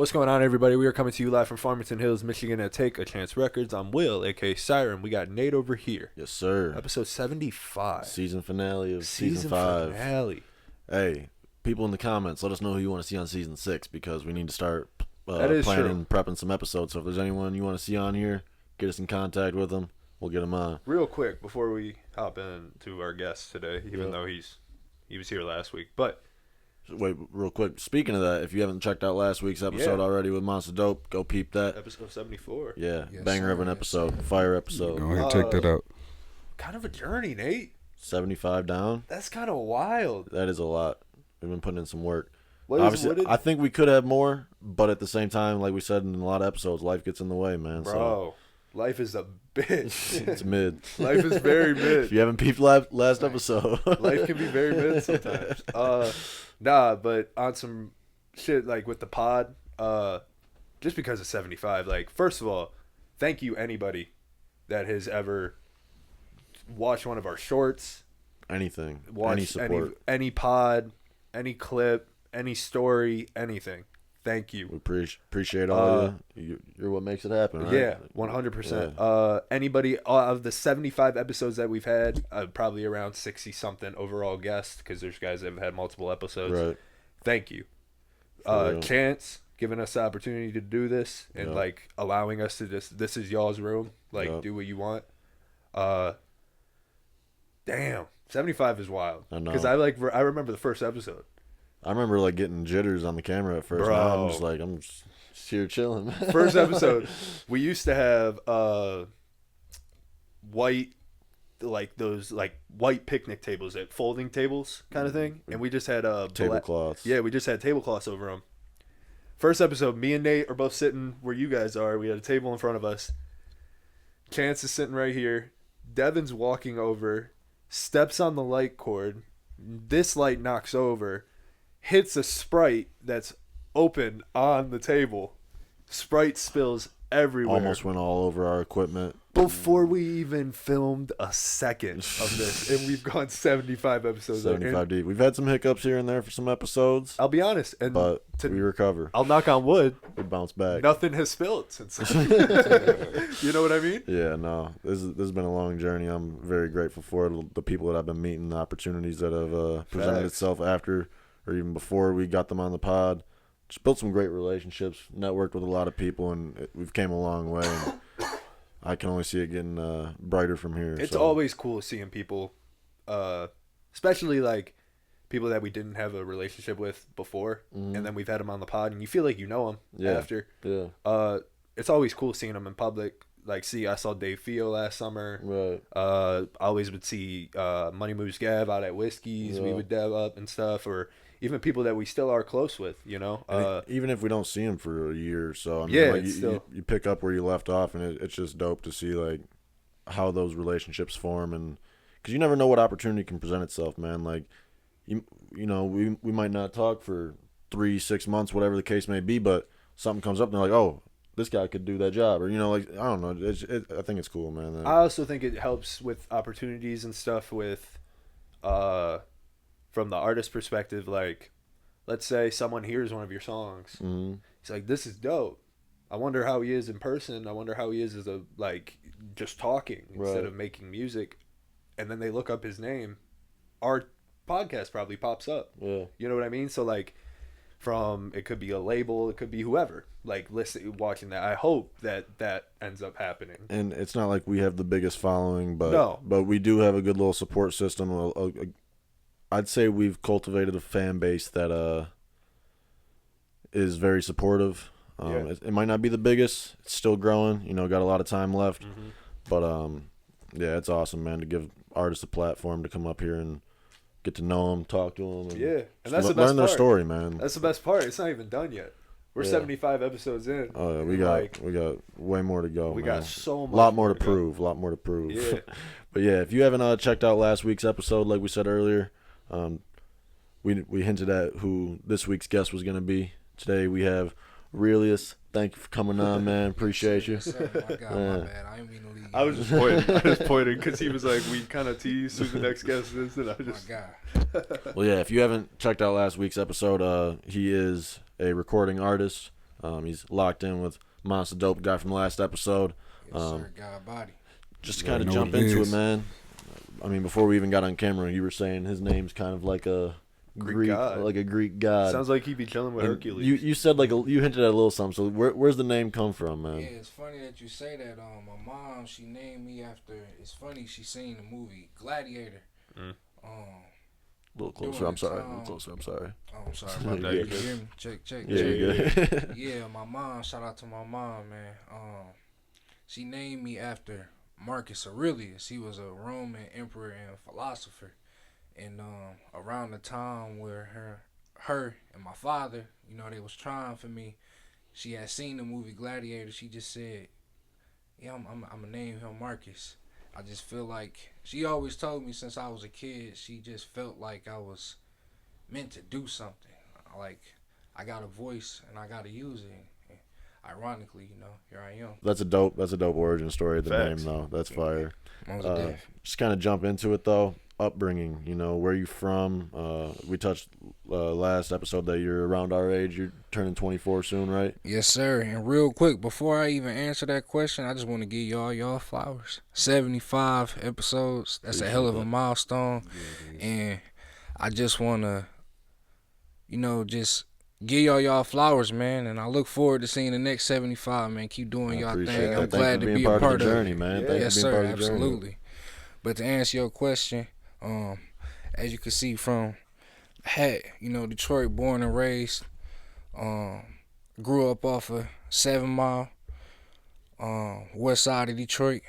What's going on, everybody? We are coming to you live from Farmington Hills, Michigan at Take a Chance Records. I'm Will, a.k.a. Siren. We got Nate over here. Yes, sir. Episode 75. Season finale of season 5. Finale. Hey, people in the comments, let us know who you want to see on season 6 because we need to start That planning, prepping some episodes. So if there's anyone you want to see on here, get us in contact with them. We'll get them on. Real quick, before we hop into our guest today, even though he was here last week. But wait, real quick. Speaking of that, if you haven't checked out last week's episode already with Monster Dope, go peep that. Episode 74. Yeah, yes, banger of an episode. Fire episode. Go ahead and check that out. Kind of a journey, Nate. 75 down. That's kind of wild. That is a lot. We've been putting in some work. Obviously, I think we could have more, but at the same time, like we said in a lot of episodes, life gets in the way, man. Bro, life is a bitch. It's mid. Life is very mid. If you haven't peeped last episode. Life can be very mid sometimes. Nah, but on some shit like with the pod, just because of 75, like, first of all, thank you anybody that has ever watched one of our shorts. Anything. Watched any support. Any pod, any clip, any story, anything. Thank you. We appreciate all of you. You're what makes it happen, right? Yeah, 100%. Anybody of the 75 episodes that we've had, probably around 60-something overall guests, because there's guys that have had multiple episodes. Right. Thank you. Chance, giving us the opportunity to do this and, like, allowing us to just, this is y'all's room. Like, do what you want. Damn, 75 is wild. I know. Because I remember the first episode. I remember, like, getting jitters on the camera at first. Bro. Now I'm just here chilling. First episode, we used to have white, like those like white picnic tables, at folding tables kind of thing, and we just had tablecloths. Yeah, we just had tablecloths over them. First episode, me and Nate are both sitting where you guys are. We had a table in front of us. Chance is sitting right here. Devin's walking over, steps on the light cord. This light knocks over. Hits a Sprite that's open on the table. Sprite spills everywhere. Almost went all over our equipment. Before we even filmed a second of this. And we've gone 75 episodes. 75 deep. We've had some hiccups here and there for some episodes. I'll be honest. But we recover. I'll knock on wood. We bounce back. Nothing has spilled since. You know what I mean? Yeah, no. This has been a long journey. I'm very grateful for it. The people that I've been meeting, the opportunities that have presented itself after or even before we got them on the pod. Just built some great relationships, networked with a lot of people, and we've came a long way. And I can only see it getting brighter from here. It's always cool seeing people, especially like people that we didn't have a relationship with before, and then we've had them on the pod, and you feel like you know them after. Yeah. It's always cool seeing them in public. Like, I saw Dave Fio last summer. Right. I always would see Money Moves Gav out at Whiskey's. We would dab up and stuff, or even people that we still are close with, you know. Even if we don't see them for a year or so, I mean, like you pick up where you left off, and it's just dope to see like how those relationships form, and because you never know what opportunity can present itself, man. Like, you know, we might not talk for 3-6 months, whatever the case may be, but something comes up, and they're like, oh, this guy could do that job, or, you know, like, I don't know. I think it's cool, man. I also think it helps with opportunities and stuff with, from the artist perspective. Like, let's say someone hears one of your songs. Mm-hmm. He's like, this is dope. I wonder how he is in person. I wonder how he is as a, like, just talking instead of making music. And then they look up his name. Our podcast probably pops up. Yeah. You know what I mean? So, like, it could be a label, it could be whoever, like, watching that. I hope that ends up happening. And it's not like we have the biggest following, but we do have a good little support system. I'd say we've cultivated a fan base that is very supportive. It might not be the biggest, it's still growing, you know, got a lot of time left. But yeah, it's awesome, man, to give artists a platform to come up here and get to know them, talk to them, and and that's the best learn their story, man. That's the best part. It's not even done yet. We're 75 episodes in. Oh yeah, we got way more to go. We got so much. A lot more to prove. Yeah. But yeah, if you haven't checked out last week's episode, like we said earlier, we hinted at who this week's guest was going to be. Today we have Arealius. Thank you for coming on, man. Appreciate you. Yes, my God, my bad. I didn't mean to leave. I was just pointing because he was like, we kind of teased who the next guest is, and I just. My God. Well, yeah. If you haven't checked out last week's episode, he is a recording artist. He's locked in with Monster Dope, guy from last episode. Yes, sir. God body. Just to kind of jump into it, man. I mean, before we even got on camera, you were saying his name's kind of like a Greek god. Like a Greek god. Sounds like he'd be chilling with Hercules. You said you hinted at a little something. So where's the name come from, man? Yeah, it's funny that you say that. My mom, she named me after. It's funny, she seen the movie Gladiator. A little closer. I'm sorry. Oh, I'm sorry about that. Yeah, You can hear me? Check. Yeah, you're good. Yeah, my mom. Shout out to my mom, man. She named me after Marcus Aurelius. He was a Roman emperor and philosopher. And around the time where her and my father, they was trying for me, she had seen the movie Gladiator. She just said, "Yeah, I'm gonna name him Marcus." I just feel like she always told me since I was a kid. She just felt like I was meant to do something. Like I got a voice and I gotta use it. And ironically, here I am. That's a dope origin story of the Facts. name, though. That's fire. Yeah. Just kind of jump into it, though. Upbringing, where you from? We touched last episode that you're around our age. You're turning 24 soon, right? Yes, sir. And real quick, before I even answer that question, I just want to give y'all flowers. 75 episodes. That's a hell of a milestone. And I just want to, just give y'all flowers, man. And I look forward to seeing the next 75, man. Keep doing y'all thing. I'm glad to be a part of the journey, man. Yeah. Yes, sir. Absolutely. But to answer your question, as you can see from Detroit, born and raised, grew up off of 7 Mile, west side of Detroit.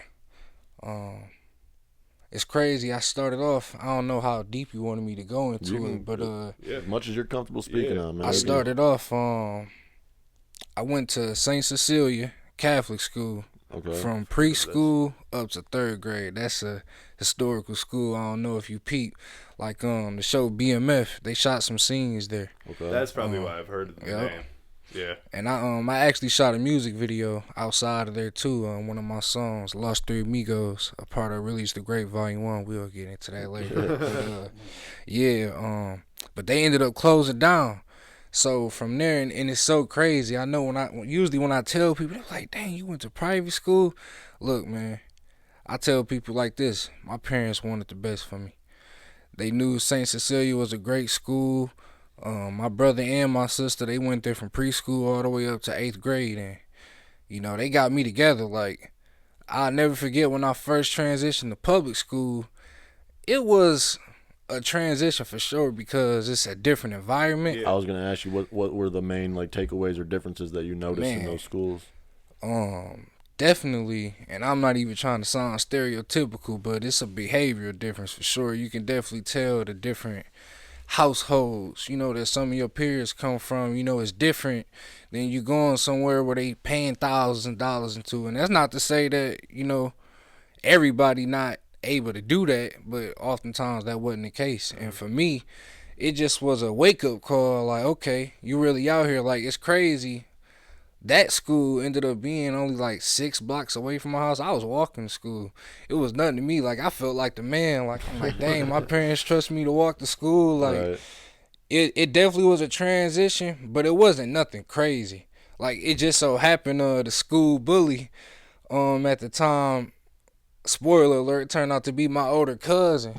It's crazy. I started off, I don't know how deep you wanted me to go into it, but as much as you're comfortable speaking on, man. I started off, I went to St. Cecilia Catholic School. Okay. From preschool up to 3rd grade. That's a historical school. I don't know if you peep. Like the show BMF, they shot some scenes there. Okay. That's probably why I've heard of the name. Yeah. And I actually shot a music video outside of there too. One of my songs, Lost Three Amigos, a part of Release the Great Volume 1. We'll get into that later. But they ended up closing down. So from there, and it's so crazy. I know when I tell people, they're like, "Dang, you went to private school?" Look, man, I tell people like this: my parents wanted the best for me. They knew St. Cecilia was a great school. My brother and my sister, they went there from preschool all the way up to 8th grade, and they got me together. Like I'll never forget when I first transitioned to public school. It was a transition for sure because it's a different environment. Yeah. I was gonna ask you what were the main takeaways or differences that you noticed in those schools? Definitely, and I'm not even trying to sound stereotypical, but it's a behavioral difference for sure. You can definitely tell the different households, that some of your peers come from, it's different than you going somewhere where they paying thousands of dollars into. And that's not to say that, everybody not able to do that, but oftentimes that wasn't the case. And for me, it just was a wake-up call, like, okay, you really out here. Like, it's crazy. That school ended up being only like 6 blocks away from my house. I was walking to school. It was nothing to me. Like, I felt like the man. Like, I'm like, dang, my parents trust me to walk to school. Like, right. It definitely was a transition, but it wasn't nothing crazy. Like, it just so happened the school bully at the time, spoiler alert, turned out to be my older cousin.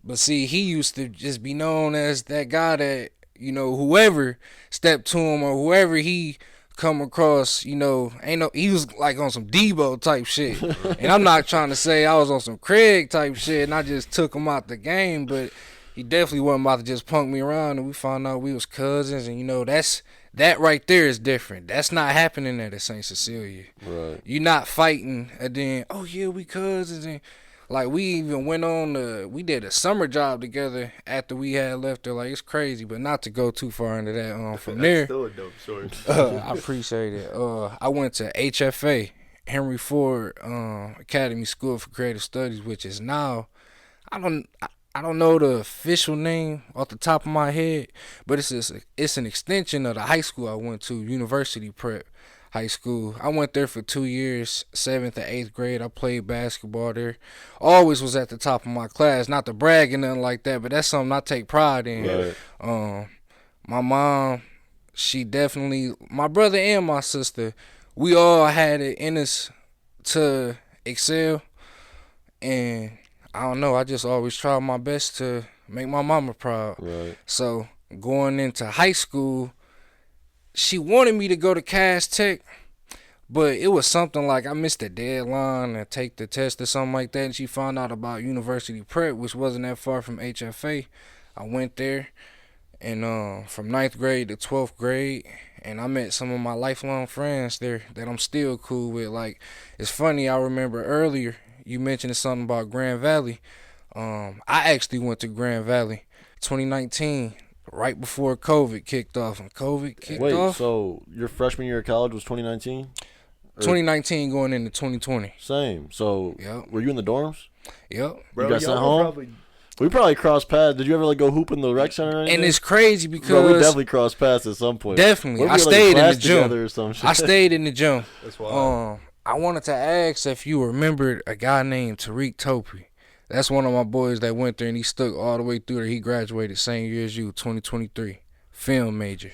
But see, he used to just be known as that guy that, whoever stepped to him or whoever he come across, he was like on some Debo type shit. And I'm not trying to say I was on some Craig type shit and I just took him out the game, but he definitely wasn't about to just punk me around. And we found out we was cousins, and that right there is different. That's not happening at St. Cecilia. Right. You're not fighting and then, oh yeah, we cousins. And like, we even went on we did a summer job together after we had left there. Like, it's crazy, but not to go too far into that. From there, still a dope story. I appreciate it. I went to HFA, Henry Ford Academy School for Creative Studies, which is now, I don't know the official name off the top of my head, but it's an extension of the high school I went to, University Prep High School. I went there for 2 years, 7th and 8th grade. I played basketball there. Always was at the top of my class. Not to brag or nothing like that, but that's something I take pride in. Right. My mom, she definitely, my brother and my sister, we all had it in us to excel. And I don't know, I just always tried my best to make my mama proud. Right. So going into high school, she wanted me to go to Cass Tech, but it was something like I missed the deadline to take the test or something like that, and she found out about University Prep, which wasn't that far from HFA. I went there, and from 9th grade to 12th grade, and I met some of my lifelong friends there that I'm still cool with. Like, it's funny, I remember earlier you mentioned something about Grand Valley. I actually went to Grand Valley 2019, right before COVID kicked off. And COVID kicked off. Wait, so your freshman year of college was 2019? 2019 going into 2020. Same. So were you in the dorms? Yep. Bro, you got sent home? We probably crossed paths. Did you ever go hoop in the rec center or anything? And it's crazy because bro, we definitely crossed paths at some point. Definitely. I stayed in the gym. I stayed in the gym. That's wild. I wanted to ask if you remembered a guy named Tariq Topi. That's one of my boys that went there, and he stuck all the way through there. He graduated same year as you, 2023. Film major.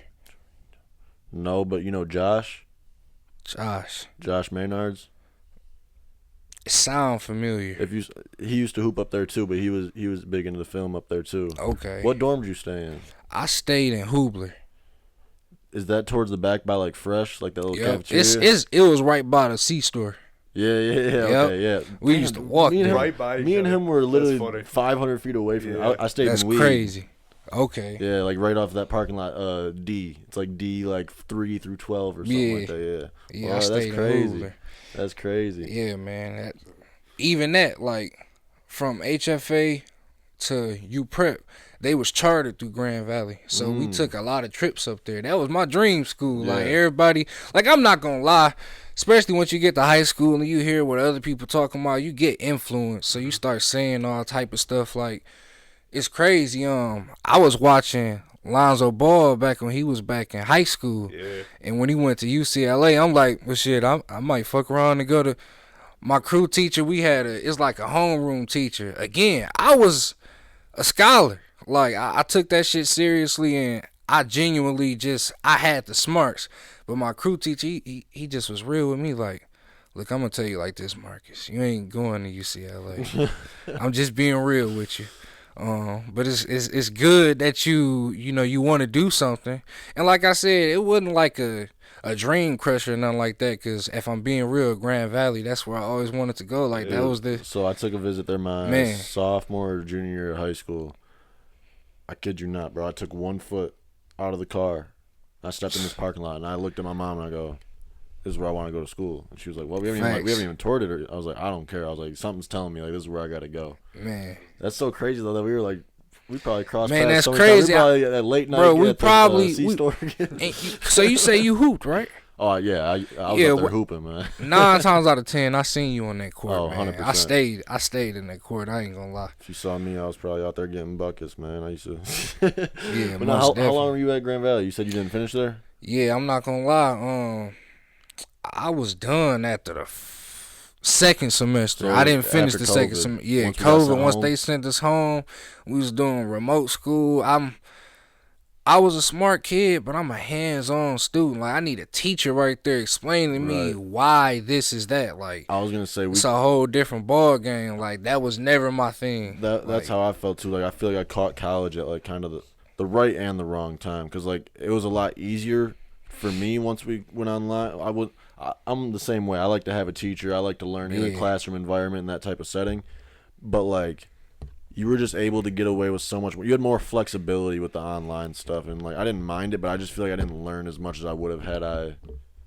No, but you know Josh? Josh Maynards? It sound familiar. He used to hoop up there too, but he was big into the film up there too. Okay. What dorm did you stay in? I stayed in Hubler. Is that towards the back by like Fresh, like that little cafeteria? It was right by the C-store. Yeah. Okay, yeah. We used to walk there. Right by me and him were literally 500 feet away from him. I stayed in Weed. That's crazy. Okay. Yeah, like right off that parking lot, D. It's like D, like 3 through 12 or something like that, yeah. Yeah, I stayed in Hubler. That's crazy. Yeah, man. Even that, like, from HFA to UPrep, they was chartered through Grand Valley. So we took a lot of trips up there. That was my dream school. Yeah. Like, everybody, like, I'm not going to lie, especially once you get to high school and you hear what other people talking about, you get influenced. So you start saying all type of stuff. Like, it's crazy. I was watching Lonzo Ball back when he was back in high school. Yeah. And when he went to UCLA, I'm like, well, shit, I might fuck around and go to my crew teacher. We had it's like a homeroom teacher. Again, I was a scholar. Like, I took that shit seriously, and I genuinely I had the smarts. But my crew teacher, he just was real with me. Like, look, I'm going to tell you like this, Marcus. You ain't going to UCLA. I'm just being real with you. But it's good that you want to do something. And like I said, it wasn't like a dream crush or nothing like that, because if I'm being real, Grand Valley, that's where I always wanted to go. Like, that was the... So I took a visit there my sophomore or junior year of high school. I kid you not, bro. I took 1 foot out of the car. I stepped in this parking lot, and I looked at my mom, and I go, this is where I want to go to school. And she was like, well, we haven't even toured it. Or, I was like, I don't care. I was like, something's telling me, like, this is where I got to go. Man. That's so crazy, though, that we were like, we probably crossed paths. Man, that's crazy. We probably at that late night. Bro, we probably... C-store so you say you hooped, right? Oh, yeah. I was up there hooping, man. 9 times out of 10, I seen you on that court, man. 100%. I stayed in that court. I ain't gonna lie. If you saw me, I was probably out there getting buckets, man. I used to. Yeah, but how long were you at Grand Valley? You said you didn't finish there? Yeah, I'm not gonna lie. I was done after the second semester. So I didn't finish the second semester. Yeah, COVID. Once they sent us home, we was doing remote school. I was a smart kid, but I'm a hands-on student. Like, I need a teacher right there explaining to me why this is that. Like, I was gonna say it's a whole different ball game. Like, that was never my thing. That's how I felt too. Like, I feel like I caught college at like kind of the right and the wrong time, because like it was a lot easier for me once we went online. I'm the same way. I like to have a teacher. I like to learn in a classroom environment and that type of setting. But like, you were just able to get away with so much more. You had more flexibility with the online stuff, and like I didn't mind it, but I just feel like I didn't learn as much as I would have had I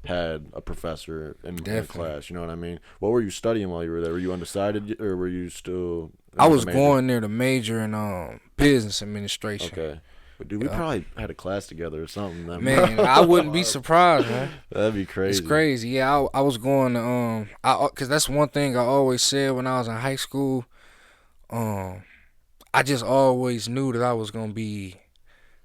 had a professor in class. You know what I mean? What were you studying while you were there? Were you undecided, or were you still? I was going there to major in business administration. Okay. But dude, we probably had a class together or something. Man, I wouldn't be surprised, man. That'd be crazy. It's crazy. Yeah, I was going to because that's one thing I always said when I was in high school. I just always knew that I was gonna be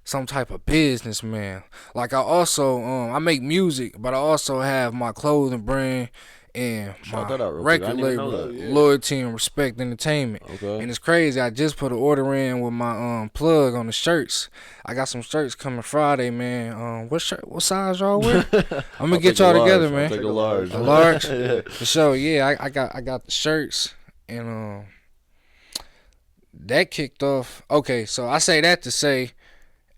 some type of businessman. Like, I also I make music, but I also have my clothing brand, and Shout my that out real quick. I record didn't even know label, that. Loyalty and Respect Entertainment. Okay. And it's crazy. I just put an order in with my plug on the shirts. I got some shirts coming Friday, man. What size y'all wear? I'm gonna get y'all together, man. I'll take a large. A large? Yeah. For sure. Yeah, I got the shirts, and that kicked off. Okay, so I say that to say,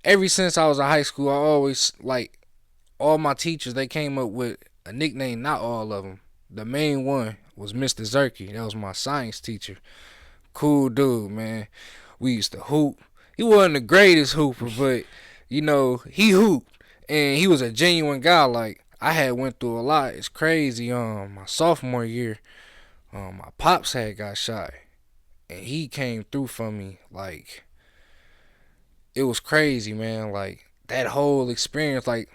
ever since I was in high school, I always all my teachers. They came up with a nickname. Not all of them. The main one was Mr. Zerky. That was my science teacher. Cool dude, man. We used to hoop. He wasn't the greatest hooper, but he hooped, and he was a genuine guy. Like, I had went through a lot. It's crazy. My sophomore year, my pops had got shot, and he came through for me. Like, it was crazy, man. Like, that whole experience, like,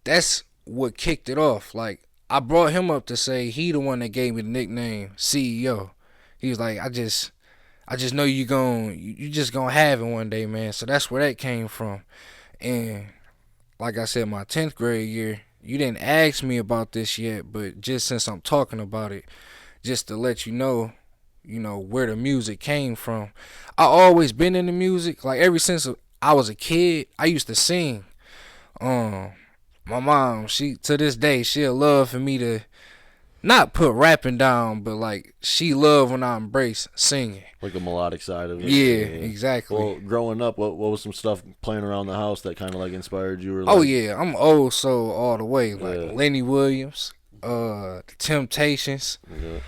that's what kicked it off. Like, I brought him up to say he the one that gave me the nickname CEO. He was like, I just know you just gonna have it one day, man. So that's where that came from. And like I said, my 10th grade year, you didn't ask me about this yet, but just since I'm talking about it, just to let you know where the music came from. I always been into music. Like, ever since I was a kid, I used to sing. My mom, to this day, she'll love for me to not put rapping down, but like, she love when I embrace singing. Like the melodic side of it. Yeah, exactly. Well, growing up, what was some stuff playing around the house that kind of like inspired you? Or Oh yeah, I'm old soul all the way. Like, Yeah. Lenny Williams, the Temptations, Yeah.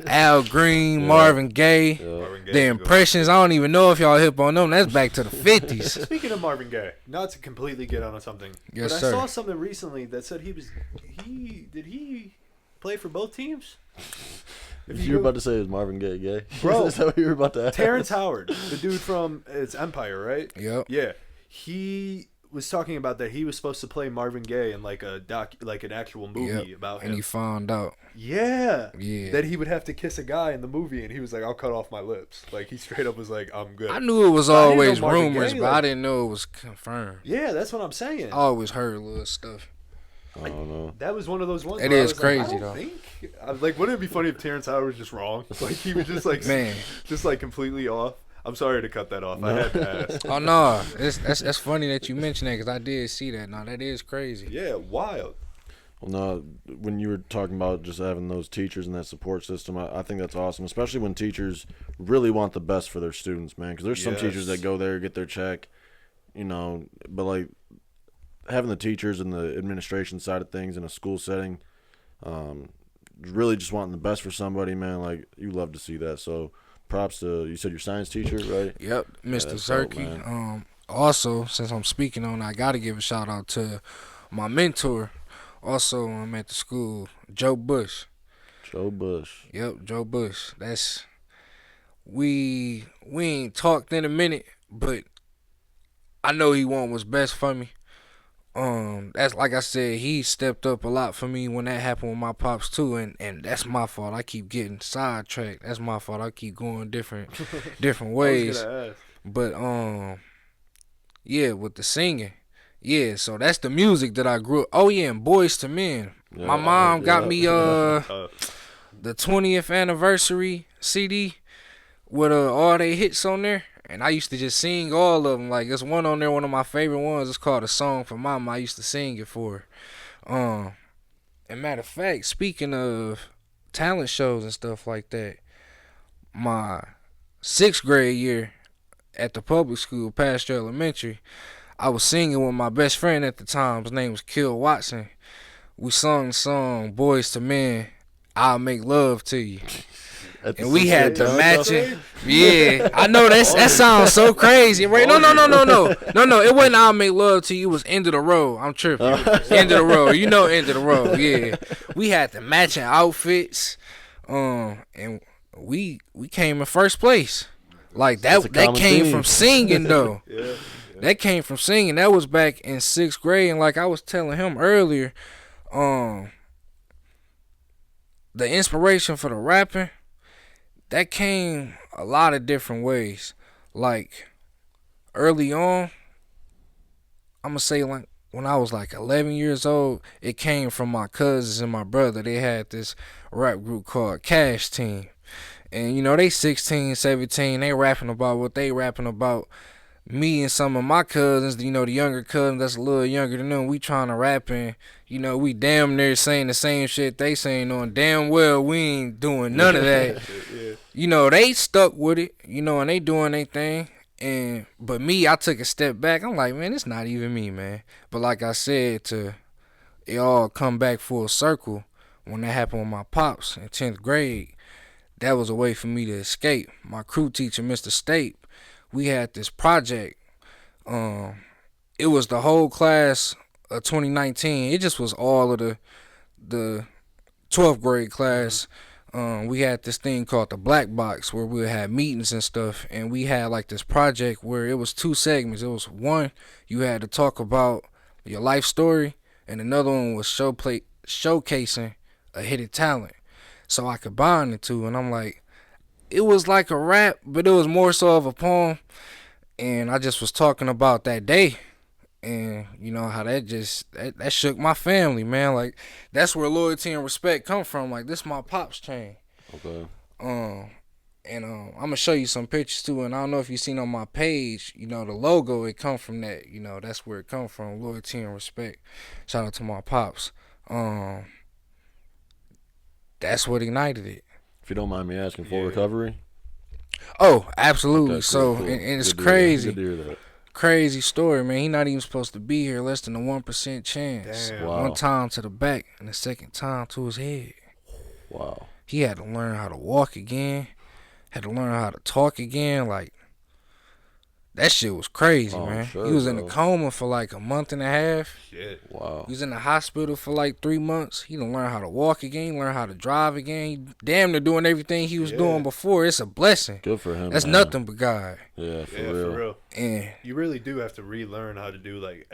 Al Green, Marvin Gaye. Marvin Gaye The is good. Impressions, I don't even know if y'all hip on them. That's back to the 50s. Speaking of Marvin Gaye, not to completely get on something, Yes, but sir. I saw something recently that said did he play for both teams? You were about to say it was Marvin Gaye gay? Bro. Is that what you were about to ask? Terrence Howard, the dude from it's Empire, right? Yep. Yeah, he was talking about that he was supposed to play Marvin Gaye in like an actual movie about him. And he found out. Yeah. Yeah. That he would have to kiss a guy in the movie, and he was like, "I'll cut off my lips." Like, he straight up was like, "I'm good." I knew it was But I didn't know always Marvin rumors, Gaye, but I like- didn't know it was confirmed. Yeah, that's what I'm saying. I always heard little stuff. I don't know. That was one of those ones. It where I is was like, crazy, I don't think. Like, wouldn't it be funny if Terrence Howard was just wrong? Like, he was just like, Man. just like completely off. I'm sorry to cut that off. I had to ask. Oh no, that's funny that you mentioned that, because I did see that. No, that is crazy. Yeah, wild. Well, no, when you were talking about just having those teachers and that support system, I think that's awesome, especially when teachers really want the best for their students, man. Because there's some Yes. teachers that go there, get their check, but like having the teachers and the administration side of things in a school setting, really just wanting the best for somebody, man. Like, you love to see that. So props to, you said your science teacher, right? Yep, Mr. that's dope, Zerky. man. Also, since I'm speaking on, I gotta give a shout out to my mentor. Also, I'm at the school, Joe Bush. Joe Bush. Yep, Joe Bush. That's we ain't talked in a minute, but I know he want what's best for me. That's like I said, he stepped up a lot for me when that happened with my pops too, and that's my fault. I keep getting sidetracked. That's my fault. I keep going different ways. I was gonna ask. But yeah, with the singing, yeah. So that's the music that I grew up. Oh yeah, and Boys to Men. Yeah, My mom got me Uh, the 20th anniversary CD with all they hits on there. And I used to just sing all of them. Like, there's one on there, one of my favorite ones. It's called A Song for Mama. I used to sing it for her. And matter of fact, speaking of talent shows and stuff like that, my 6th grade year at the public school, Pastor Elementary, I was singing with my best friend at the time. His name was Kill Watson. We sung the song Boys to Men, I'll Make Love to You. And we had the matching. Yeah, I know that sounds so crazy, right? No. It wasn't "I'll Make Love to You." It was "End of the Road." I'm tripping. End of the Road. You know, "End of the Road." Yeah, we had the matching outfits, and we came in first place. Like that came theme. from singing though. yeah. That came from singing. That was back in 6th grade, and like I was telling him earlier, the inspiration for the rapping, that came a lot of different ways. Like, early on, I'm going to say, like, when I was like 11 years old, it came from my cousins and my brother. They had this rap group called Cash Team. And, you know, they 16, 17, they rapping about what they rapping about. Me and some of my cousins, you know, the younger cousins that's a little younger than them, we trying to rap and, you know, we damn near saying the same shit they saying on. Damn well we ain't doing none of that. Yeah. You know, they stuck with it, you know, and they doing their thing. But me, I took a step back. I'm like, man, it's not even me, man. But like I said, it all come back full circle when that happened with my pops in 10th grade. That was a way for me to escape. My crew teacher, Mr. State, we had this project. It was the whole class of 2019. It just was all of the 12th grade class. We had this thing called the Black Box where we would have meetings and stuff, and we had like this project where it was 2 segments. It was one, you had to talk about your life story, and another one was showcasing a hidden talent. So I combined the two, and I'm like, it was like a rap, but it was more so of a poem. And I just was talking about that day, and you know how that shook my family, man. Like, that's where loyalty and respect come from. Like, this my pop's chain. Okay. And I'm gonna show you some pictures too. And I don't know if you seen on my page, you know, the logo, it come from that. You know, that's where it come from. Loyalty and respect. Shout out to my pops. That's what ignited it. If you don't mind me asking, full recovery? Oh, absolutely. Okay, so, cool. And it's Good crazy. Good to hear that. Crazy story, man. He not even supposed to be here. Less than a 1% chance. Damn. Wow. One time to the back, and the second time to his head. Wow. He had to learn how to walk again. Had to learn how to talk again. Like, that shit was crazy, man. Sure, he was in a coma for like a month and a half. Shit. Wow. He was in the hospital for like 3 months. He done learn how to walk again, learn how to drive again. He damn near doing everything he was doing before. It's a blessing. Good for him. That's man. nothing but God. Yeah, for real. And you really do have to relearn how to do like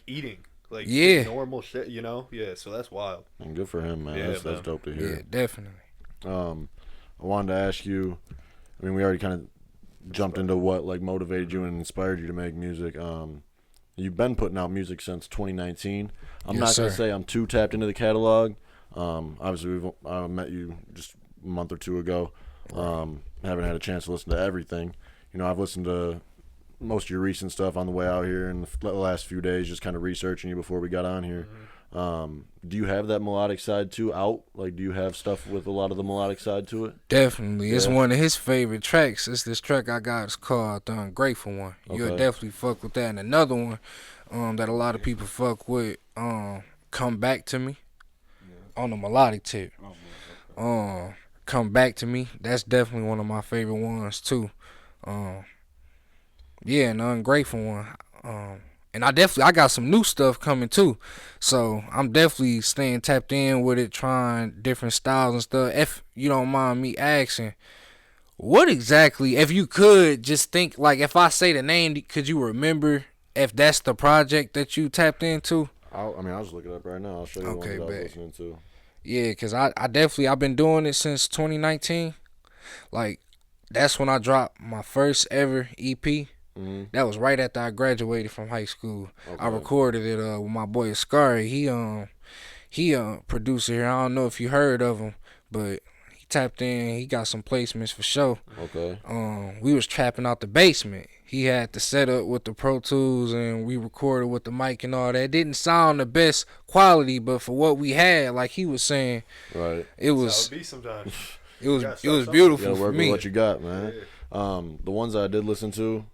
eating. Like normal shit, you know? Yeah, so that's wild. And good for him, man. Yeah, that's dope to hear. Yeah, definitely. I wanted to ask you, I mean, we already kind of jumped into what like motivated you and inspired you to make music. You've been putting out music since 2019. I'm not going to say I'm too tapped into the catalog. Obviously, I met you just a month or two ago. Haven't had a chance to listen to everything. You know, I've listened to most of your recent stuff on the way out here in the last few days, just kind of researching you before we got on here. Do you have that melodic side too out? Like, do you have stuff with a lot of the melodic side to it? Definitely. It's one of his favorite tracks. It's this track I got. It's called Ungrateful One. Okay. You'll definitely fuck with that. And another one that a lot of people fuck with, Come Back to Me, on the melodic tip. Come Back to Me. That's definitely one of my favorite ones too. Yeah, and the Ungrateful One. And I got some new stuff coming too. So I'm definitely staying tapped in with it, trying different styles and stuff. If you don't mind me asking, what exactly, if you could just think, like, if I say the name, could you remember if that's the project that you tapped into? I'll just look it up right now. I'll show you what I was listening to. Yeah, because I've been doing it since 2019. Like, that's when I dropped my first ever EP. That was right after I graduated from high school. Okay. I recorded it with my boy Ascari. He producer here. I don't know if you heard of him, but he tapped in. He got some placements for sure. Okay. We was trapping out the basement. He had the setup with the Pro Tools, and we recorded with the mic and all that. It didn't sound the best quality, but for what we had, like he was saying, right, it was. Sometimes. It was beautiful you gotta work for me. With what you got, man. Yeah. The ones I did listen to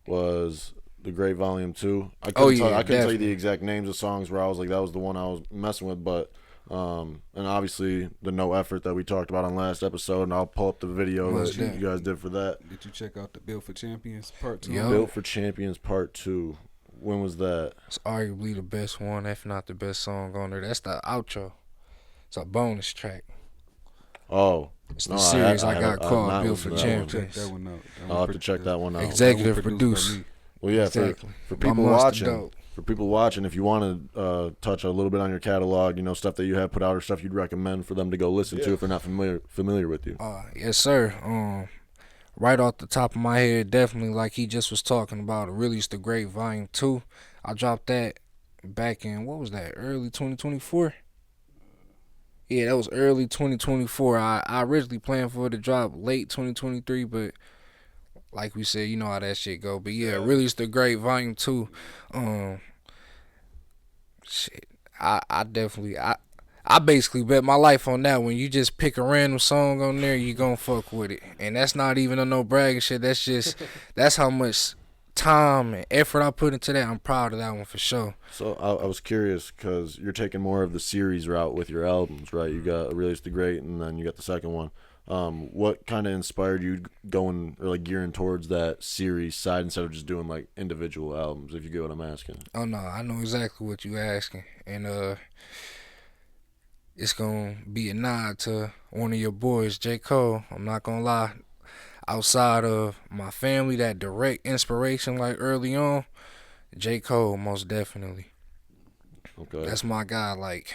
was The Great Volume 2. I couldn't tell you the exact names of songs where I was like, that was the one I was messing with, but and obviously the No Effort that we talked about on last episode, and I'll pull up the video that you guys did for that. Did you check out the Built for Champions Part 2? Yep. Built for Champions Part 2. When was that? It's arguably the best one, if not the best song on there. That's the outro. It's a bonus track. Oh. It's the series I got called Built for Champions. Check that one out. I'll have to check that one out. Executive producer. Well, yeah, exactly. for people watching, if you want to touch a little bit on your catalog, you know, stuff that you have put out or stuff you'd recommend for them to go listen to if they're not familiar with you. Yes, sir. Right off the top of my head, definitely, like he just was talking about, Arealius the Great Volume 2. I dropped that back in, what was that, early 2024? Yeah, that was early 2024. I originally planned for it to drop late 2023, but like we said, you know how that shit go. But yeah, Release the Great Volume 2. Shit, I definitely, I basically bet my life on that. When you just pick a random song on there, you gon' fuck with it. And that's not even a no bragging shit. That's just, that's how much time and effort I put into that. I'm proud of that one for sure. So I was curious because you're taking more of the series route with your albums, right? You got Release the Great, and then you got the second one. What kind of inspired you going or like gearing towards that series side instead of just doing like individual albums? If you get what I'm asking. Oh no, I know exactly what you asking, and it's gonna be a nod to one of your boys, J. Cole. I'm not gonna lie. Outside of my family, that direct inspiration, like early on, J. Cole, most definitely. Okay. That's my guy. Like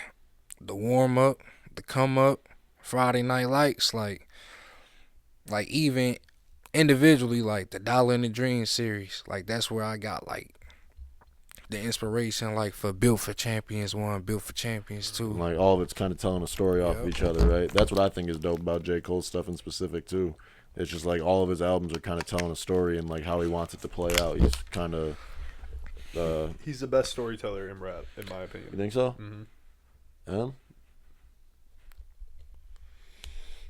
the warm up, the come up, Friday Night Lights, like even individually, like the Dollar in the Dream series. Like that's where I got like the inspiration, like for Built for Champions 1, Built for Champions 2. Like all of it's kind of telling a story off of each other, right? That's what I think is dope about J. Cole's stuff in specific too. It's just like all of his albums are kind of telling a story and like how he wants it to play out. He's kind of he's the best storyteller in rap, in my opinion. You think so? Mm-hmm. Yeah.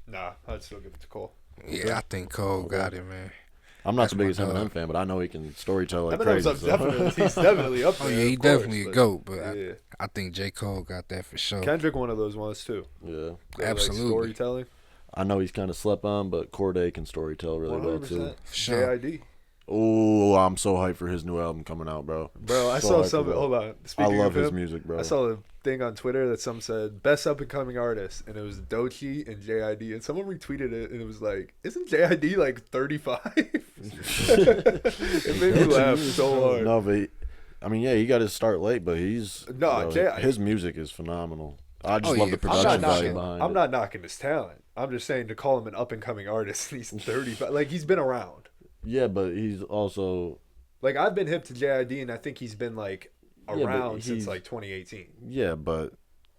Nah, I'd still give it to Cole. Yeah, I think Cole got it, man. I'm not the biggest Eminem fan, but I know he can storytell like crazy. He's definitely up there. Oh yeah, he definitely a GOAT, but yeah. I think J. Cole got that for sure. Kendrick one of those ones too. Yeah, absolutely. Like storytelling. I know he's kind of slept on, but Corday can storytell really well too. Sure. JID. Oh, I'm so hyped for his new album coming out, bro. Bro, I saw something. Hold on. I love his music, bro. I saw a thing on Twitter that some said best up and coming artist, and it was Doechii and JID, and someone retweeted it, and it was like, isn't JID like 35? It made me laugh so hard. No, but I mean, yeah, he got his start late, but his music is phenomenal. I just love the production value behind it. I'm not knocking his talent. I'm just saying to call him an up and coming artist, and he's 35. Like he's been around. Yeah, but he's also like I've been hip to JID, and I think he's been like around since like 2018. Yeah, but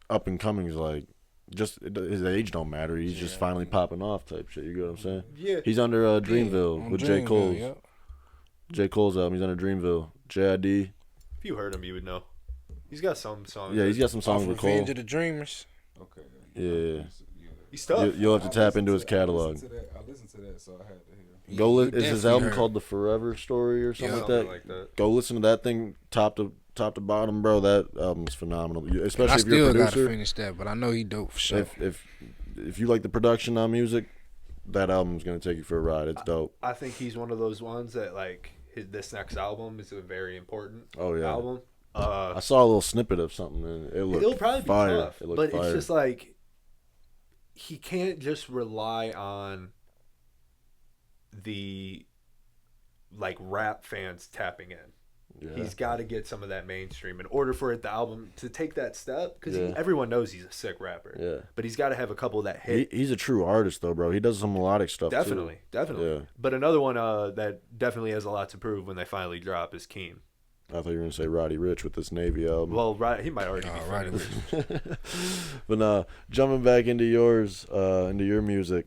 up and coming is like just his age don't matter. He's just finally popping off type shit. You get what I'm saying? Yeah. He's under Dreamville with J. Cole's. Yep. J. Cole's album. He's under Dreamville. JID. If you heard him, you would know. He's got some songs. Yeah, he's got some songs with Cole. Revenge of the Dreamers. Okay. Yeah. He's tough. You'll have to tap into his catalog. I listened to that, so I had to hear. Is his album called The Forever Story or something like that? Go listen to that thing top to bottom, bro. That album's phenomenal. Especially if you're a producer. I still gotta finish that, but I know he dope for sure. If you like the production on music, that album's gonna take you for a ride. It's dope. I think he's one of those ones that like this next album is a very important album. I saw a little snippet of something and it'll probably fire. Be tough, but fire. It's just like he can't just rely on the like rap fans tapping in. Yeah. He's got to get some of that mainstream in order for the album to take that step because everyone knows he's a sick rapper. Yeah, but he's got to have a couple that hit. He's a true artist though, bro. He does some melodic stuff. Definitely. Yeah. But another one that definitely has a lot to prove when they finally drop is Keem. I thought you were gonna say Roddy Ricch with this Navy album. Well, he might already be Roddy Ricch. But jumping back into your music,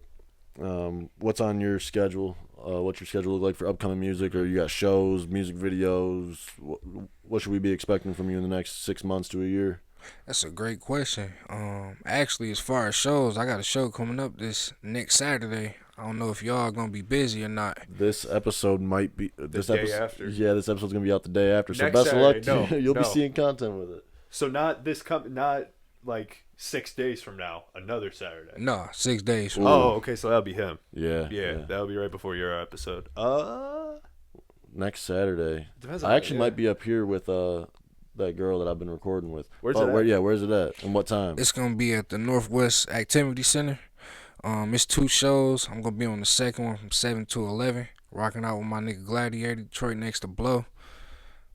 what's on your schedule? What's your schedule look like for upcoming music? Or you got shows, music videos? What should we be expecting from you in the next 6 months to a year? That's a great question. Actually, as far as shows, I got a show coming up this next Saturday. I don't know if y'all gonna be busy or not. This episode might be the day after. Yeah, this episode's gonna be out the day after. So best Saturday, of luck to you. You'll be seeing content with it. So not like 6 days from now, another Saturday. No, 6 days from now. Oh, okay, so that'll be him. Yeah. That'll be right before your episode. Next Saturday. I actually might be up here with that girl that I've been recording with. Where's it at? Where's it at? And what time? It's gonna be at the Northwest Activity Center. It's 2 shows. I'm gonna be on the second one from 7 to 11, rocking out with my nigga Gladiator, Detroit next to Blow.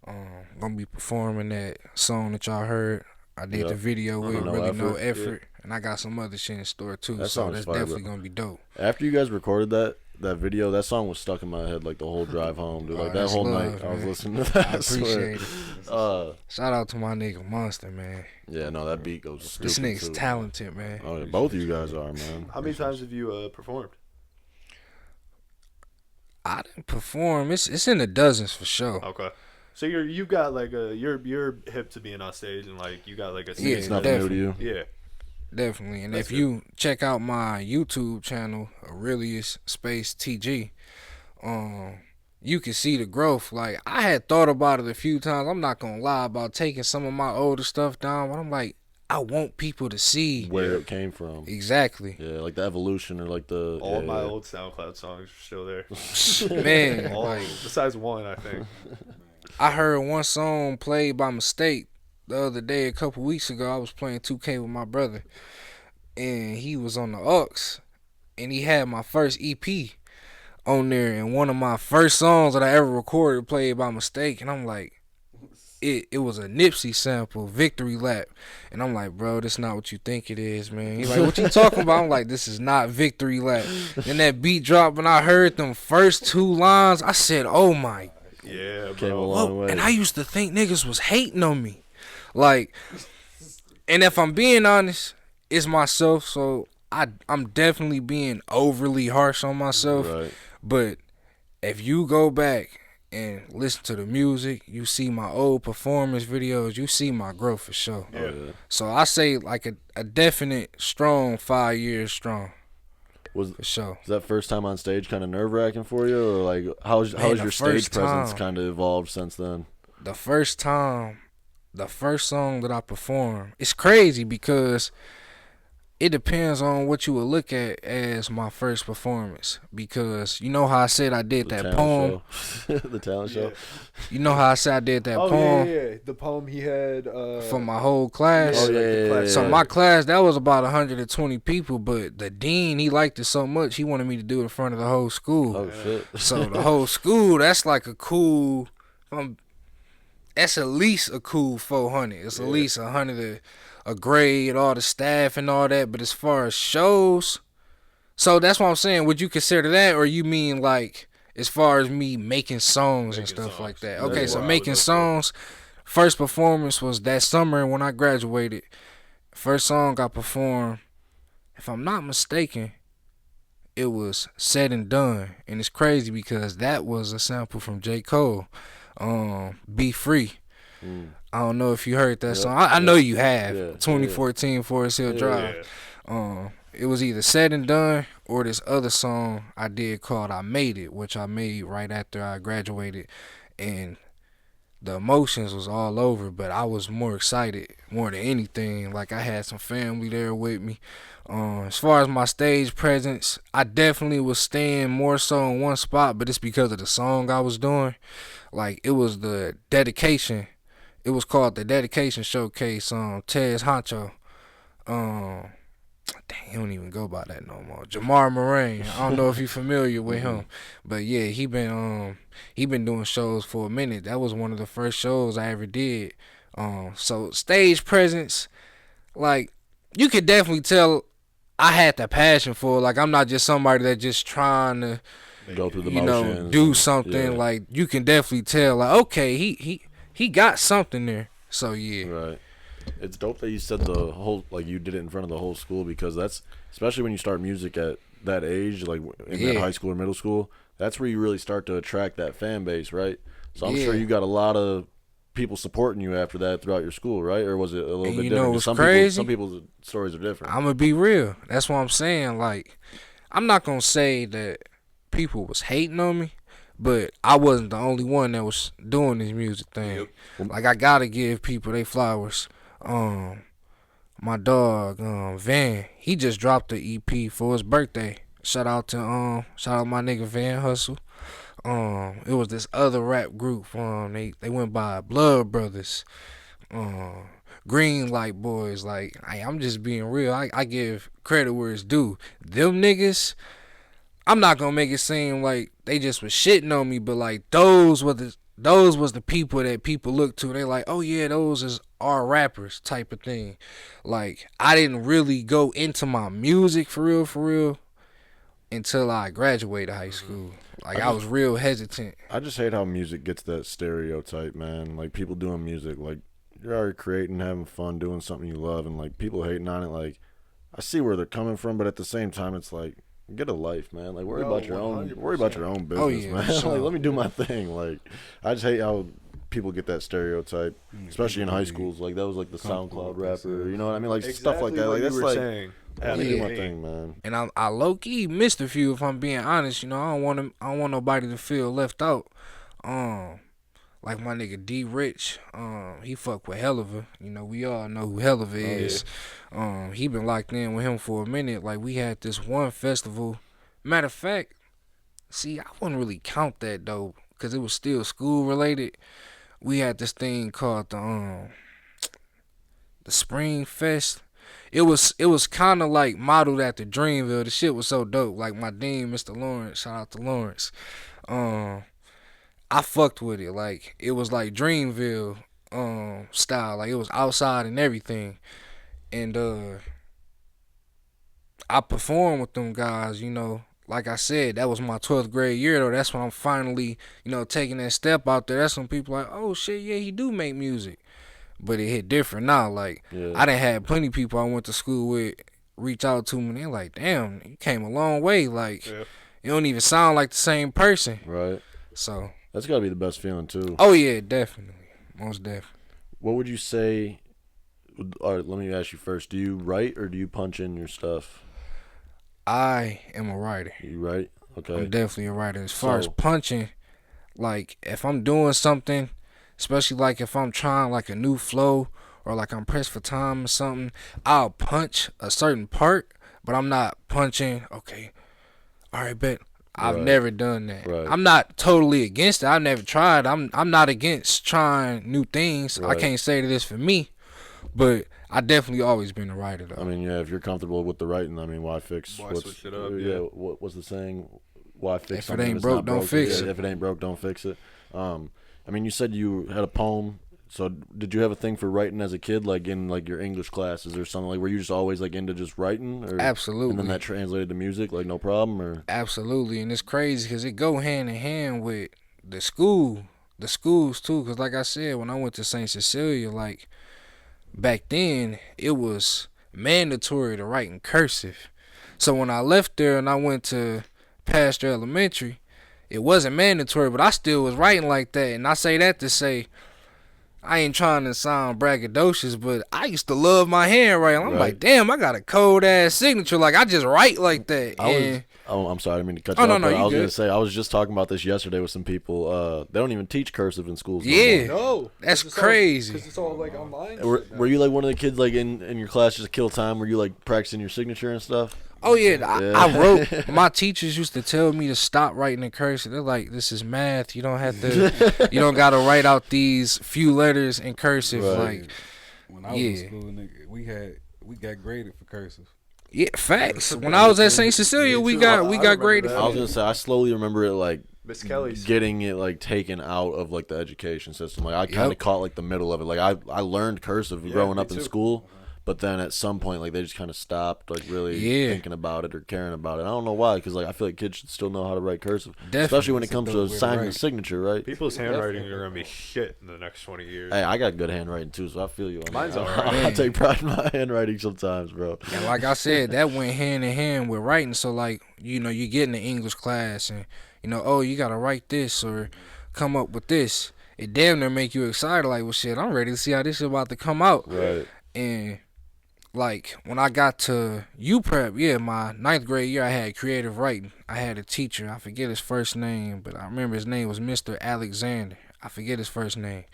Gonna be performing that song that y'all heard. I did the video with No Effort, and I got some other shit in store too. So that's definitely gonna be dope. After you guys recorded that, that video, that song was stuck in my head like the whole drive home, dude. Like that whole night, I was listening to that. I appreciate it. Shout out to my nigga Monster, man. Yeah, no, that beat goes stupid. This nigga's too, talented, man. Oh, yeah, both of you guys are, man. How many times have you performed? I didn't perform. It's in the dozens for sure. Okay. So you've got like you're hip to being on stage and like you got like a stage. Yeah, it's nothing new to you. Yeah. Definitely. And That's if you check out my YouTube channel, Arealius space TG, you can see the growth. Like, I had thought about it a few times. I'm not gonna lie about taking some of my older stuff down, but I'm like, I want people to see where it came from. Exactly. Yeah, like the evolution or like the all my old SoundCloud songs are still there. Man, all, besides one, I think. I heard one song played by mistake the other day, a couple weeks ago. I was playing 2K with my brother, and he was on the aux, and he had my first EP on there, and one of my first songs that I ever recorded played by mistake, and I'm like, it was a Nipsey sample, Victory Lap, and I'm like, bro, this not what you think it is, man. He's like, what you talking about? I'm like, this is not Victory Lap. Then that beat dropped, and I heard them first two lines, I said, oh my. Yeah, bro. Came a long way. And I used to think niggas was hating on me. Like, and if I'm being honest, it's myself, so I'm definitely being overly harsh on myself. Right. But if you go back and listen to the music, you see my old performance videos, you see my growth for sure. Yeah. So I say like a definite strong 5 years strong. Was for sure. Is that first time on stage kind of nerve-wracking for you, or like how's your stage presence kind of evolved since then? The first song that I performed, it's crazy because it depends on what you would look at as my first performance. Because you know how I said I did that poem? The talent show? You know how I said I did that poem? Oh, yeah. The poem he had. For my whole class. Oh, yeah. So my class, that was about 120 people, but the dean, he liked it so much, he wanted me to do it in front of the whole school. Oh, shit. So the whole school, that's like a cool... that's at least a cool 400. It's at least 100 a grade, all the staff and all that. But as far as shows, so that's what I'm saying. Would you consider that, or you mean like as far as me making songs and stuff like that? Okay, That's so making songs. First performance was that summer when I graduated. First song I performed, if I'm not mistaken, it was Said and Done, and it's crazy because that was a sample from J. Cole. Be Free. I don't know if you heard that song. I know you have. 2014 Forest Hill Drive. It was either Said and Done or this other song I did called I Made It, which I made right after I graduated, and the emotions was all over, but I was more excited more than anything. Like, I had some family there with me. As far as my stage presence, I definitely was staying more so in one spot, but it's because of the song I was doing. Like, it was the dedication. It was called the Dedication Showcase. Tez Honcho. Dang, he don't even go by that no more. Jamar Moraine. I don't know if you're familiar with him, but yeah, he been doing shows for a minute. That was one of the first shows I ever did. So stage presence, like, you could definitely tell I had the passion for it. Like, I'm not just somebody that just trying to go through the motions, do something. Like, you can definitely tell, like, okay, he got something there. So yeah. Right. It's dope that you said the whole, like, you did it in front of the whole school, because that's, especially when you start music at that age, like in that high school or middle school, that's where you really start to attract that fan base, right? So I'm sure you got a lot of people supporting you after that throughout your school, right? Or was it a little bit different? Know what's crazy? Some people's stories are different. I'm gonna be real. That's what I'm saying. Like, I'm not gonna say that people was hating on me, but I wasn't the only one that was doing this music thing. Like, I gotta give people their flowers. My dog, Van, he just dropped the EP for his birthday. Shout out my nigga Van Hustle. It was this other rap group. They went by Blood Brothers. Green Light Boys. Like, I'm just being real. I give credit where it's due. Them niggas, I'm not gonna make it seem like they just was shitting on me, but like, those was the people that people look to. They like, oh yeah, those is our rappers type of thing. Like, I didn't really go into my music for real until I graduated high school. Like I was real hesitant. I just hate how music gets that stereotype, man. Like people doing music, like you're already creating, having fun, doing something you love, and like people hating on it. Like I see where they're coming from, but at the same time, it's like get a life, man. Like worry about your 100%. Own business, man. Sure. Like let me do my thing. Like I just hate how people get that stereotype, especially in high schools. Like that was like the SoundCloud rapper, you know what I mean? Like stuff like that. Like that's like let me do my thing, man. And I low key missed a few, if I'm being honest. You know, I don't want nobody to feel left out. Like my nigga D Rich, he fuck with Helliver. You know, we all know who Helliver is. Yeah. He been locked in with him for a minute. Like we had this one festival. Matter of fact, see, I wouldn't really count that though, because it was still school related. We had this thing called the Spring Fest. It was kind of like modeled after Dreamville. The shit was so dope. Like my dean, Mr. Lawrence, shout out to Lawrence. I fucked with it. Like it was like Dreamville style. Like it was outside and everything. And I performed with them guys, you know. Like I said, that was my 12th grade year though. That's when I'm finally, you know, taking that step out there. That's when people like, oh shit, yeah, he do make music. But it hit different now. Like I done had plenty of people I went to school with reach out to me and they're like, damn, you came a long way. Like you don't even sound like the same person. Right. So that's gotta be the best feeling too. Oh yeah, definitely. Most definitely. What would you say? All right, let me ask you first. Do you write or do you punch in your stuff? I am a writer. You write? Okay. I'm definitely a writer. As far as punching, like if I'm doing something, especially like if I'm trying like a new flow or like I'm pressed for time or something, I'll punch a certain part, but I'm not punching, okay, all right, bet. I've never done that. Right. I'm not totally against it. I've never tried. I'm not against trying new things. Right. I can't say that it's for me, but I definitely always been a writer though. I mean, yeah, if you're comfortable with the writing, I mean, why switch it up? Yeah, what's the saying? Why fix something? If it ain't broke, don't fix it. If it ain't broke, don't fix it. I mean, you said you had a poem. So did you have a thing for writing as a kid, like in like your English classes or something? Like were you just always like into just writing? Or, absolutely. And then that translated to music, like no problem, or absolutely. And it's crazy because it go hand in hand with the schools too. Because like I said, when I went to St. Cecilia, like back then it was mandatory to write in cursive. So when I left there and I went to Pastor Elementary, it wasn't mandatory, but I still was writing like that. And I say that to say, I ain't trying to sound braggadocious, but I used to love my handwriting. I'm like, damn, I got a cold ass signature. Like I just write like that. I'm sorry, I didn't mean to cut you off. No, I was gonna say I was just talking about this yesterday with some people. They don't even teach cursive in schools. Yeah, no, that's crazy. Because it's all like online. Were you like one of the kids like in your class just to kill time? Were you like practicing your signature and stuff? Oh yeah, I wrote. My teachers used to tell me to stop writing in cursive. They're like, "This is math. You don't have to. You don't got to write out these few letters in cursive." Right. Like, when I was in school, nigga, we got graded for cursive. Yeah, facts. When I was at St. Cecilia, we got graded. I was gonna say I slowly remember it like Miss Kelly's getting it like taken out of like the education system. Like I kind of caught like the middle of it. Like I learned cursive growing up in school. But then at some point, like they just kind of stopped, like really thinking about it or caring about it. I don't know why, because like I feel like kids should still know how to write cursive, especially when it comes to signing a signature, right? People's handwriting are gonna be shit in the next 20 years. Hey, I got good handwriting too, so I feel you. Mine's alright. I take pride in my handwriting sometimes, bro. And like I said, that went hand in hand with writing. So like you get in the English class and oh you gotta write this or come up with this. It damn near make you excited. Like well shit, I'm ready to see how this is about to come out. Right. And like when I got to UPrep, my 9th grade year, I had creative writing. I had a teacher. I forget his first name, but I remember his name was Mr. Alexander. I forget his first name,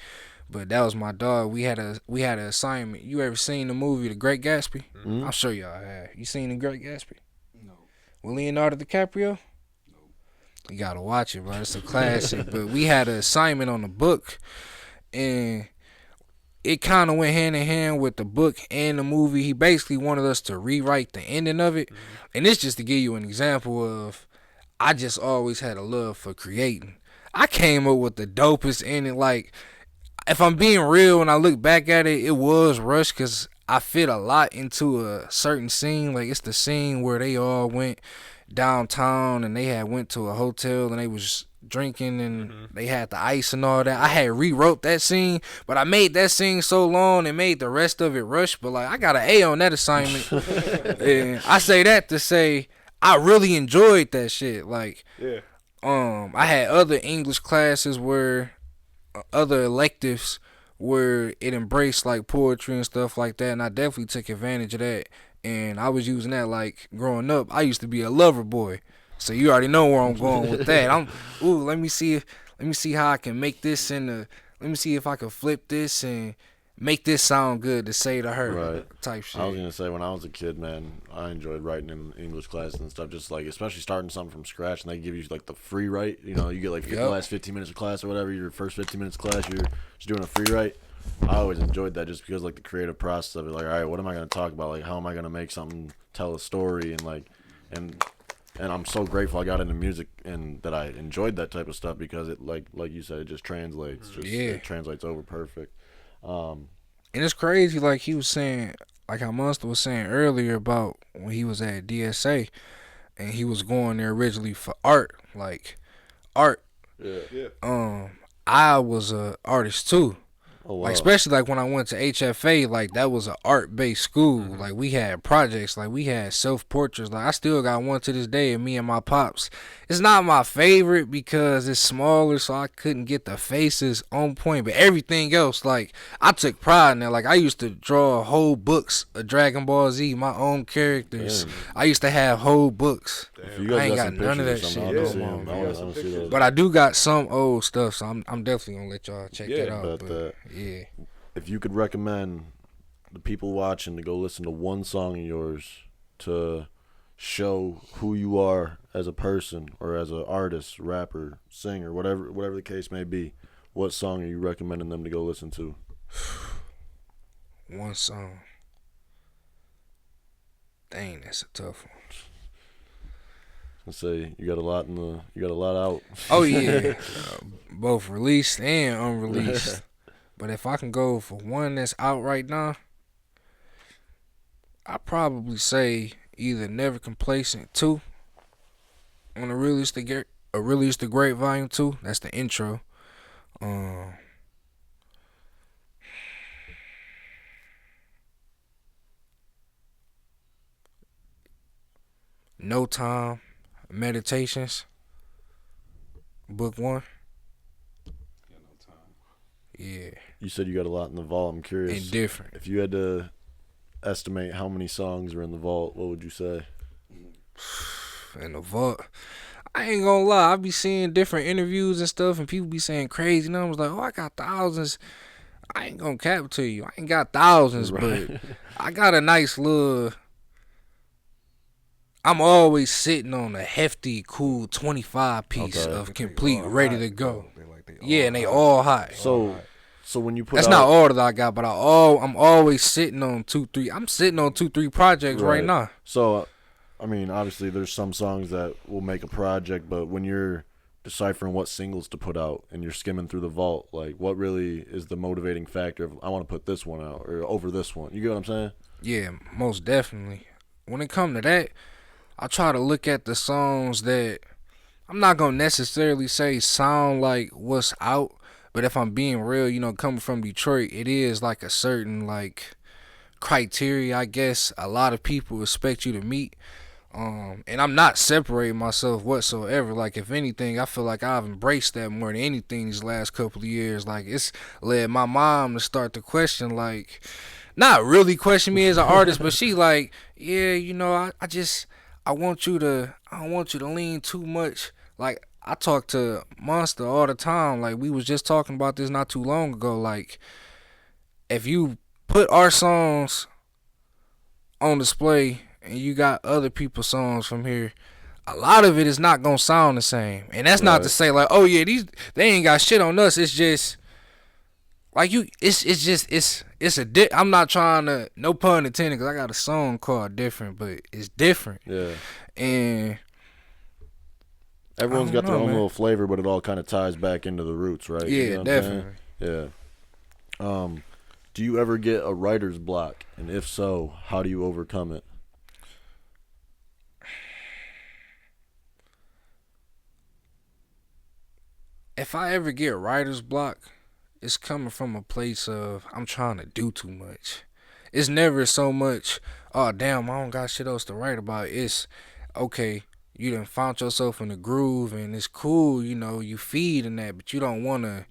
but that was my dog. We had an assignment. You ever seen the movie The Great Gatsby? Mm-hmm. I'm sure y'all have. You seen The Great Gatsby? No. With Leonardo DiCaprio? No. You gotta watch it, bro. It's a classic. But we had an assignment on the book, and it kind of went hand in hand with the book and the movie. He basically wanted us to rewrite the ending of it. Mm-hmm. And it's just to give you an example of, I just always had a love for creating. I came up with the dopest ending. Like, if I'm being real, when I look back at it, it was rushed because I fit a lot into a certain scene. Like, it's the scene where they all went downtown and they had went to a hotel and they was drinking and they had the ice and all that. I had rewrote that scene, but I made that scene so long and made the rest of it rush. But like I got an A on that assignment. And I say that to say I really enjoyed that shit. Like, I had other English classes where other electives where it embraced like poetry and stuff like that, and I definitely took advantage of that. And I was using that like growing up. I used to be a lover boy, so you already know where I'm going with that. Let me see how I can make this let me see if I can flip this and make this sound good to say to her, right? Type shit. I was gonna say when I was a kid, man, I enjoyed writing in English classes and stuff. Just like especially starting something from scratch, and they give you like the free write. You know, you get like the last 15 minutes of class or whatever. Your first 15 minutes of class, you're just doing a free write. I always enjoyed that just because like the creative process of it. Like, all right, what am I gonna talk about? Like, how am I gonna make something tell a story and like and I'm so grateful I got into music and that I enjoyed that type of stuff because it like you said, it just translates. It translates over perfect. And it's crazy, like he was saying, like how Monster was saying earlier about when he was at DSA and he was going there originally for art, like art. Yeah. I was a artist too. Oh, wow. Like especially like when I went to HFA, like that was an art-based school. Like we had projects, like we had self-portraits. Like I still got one to this day of me and my pops. It's not my favorite because it's smaller, so I couldn't get the faces on point. But everything else, like I took pride in that. Like I used to draw whole books of Dragon Ball Z, my own characters. Damn. I used to have whole books. I ain't got none of that shit no more. But I do got some old stuff, so I'm definitely gonna let y'all check that out. But yeah. If you could recommend the people watching to go listen to one song of yours to show who you are as a person or as an artist, rapper, singer, whatever the case may be, what song are you recommending them to go listen to? One song. Dang, that's a tough one. Let's say you got a lot out. Oh yeah, both released and unreleased. But if I can go for one that's out right now, I'd probably say either Never Complacent 2 on Arealius the Great Volume 2. That's the intro. No Time Meditations, Book 1. Yeah. You said you got a lot in the vault. I'm curious. And different. If you had to estimate how many songs are in the vault, what would you say? In the vault, I ain't gonna lie. I be seeing different interviews and stuff, and people be saying crazy numbers like, "Oh, I got thousands." I ain't gonna cap to you. I ain't got thousands, right. But I got a nice little. I'm always sitting on a hefty, cool 25 piece of complete, ready to go. And they all hot. So when you put that's not all that I got, but I'm always sitting on 2-3. I'm sitting on 2-3 projects right now. So, I mean, obviously there's some songs that will make a project, but when you're deciphering what singles to put out and you're skimming through the vault, like what really is the motivating factor of I want to put this one out or over this one? You get what I'm saying? Yeah, most definitely. When it comes to that, I try to look at the songs that I'm not gonna necessarily say sound like what's out, but if I'm being real, you know, coming from Detroit, it is like a certain like criteria, I guess, a lot of people expect you to meet. And I'm not separating myself whatsoever. Like, if anything, I feel like I've embraced that more than anything these last couple of years. Like, it's led my mom to start to question, like, not really question me as an artist, but she like, yeah, you know, I don't want you to lean too much. Like, I talk to Monster all the time. Like, we was just talking about this not too long ago. Like, if you put our songs on display and you got other people's songs from here, a lot of it is not gonna sound the same. And that's not to say like, oh yeah, they ain't got shit on us. It's just like I'm not trying to, no pun intended, because I got a song called Different, but it's different. Yeah. And everyone's got their own little flavor, but it all kind of ties back into the roots, right? Yeah, you know definitely. Yeah. Do you ever get a writer's block? And if so, how do you overcome it? if I ever get writer's block, it's coming from a place of I'm trying to do too much. It's never so much, oh damn, I don't got shit else to write about. It's okay, you done found yourself in the groove and it's cool, you know, you feed in that, but you don't wanna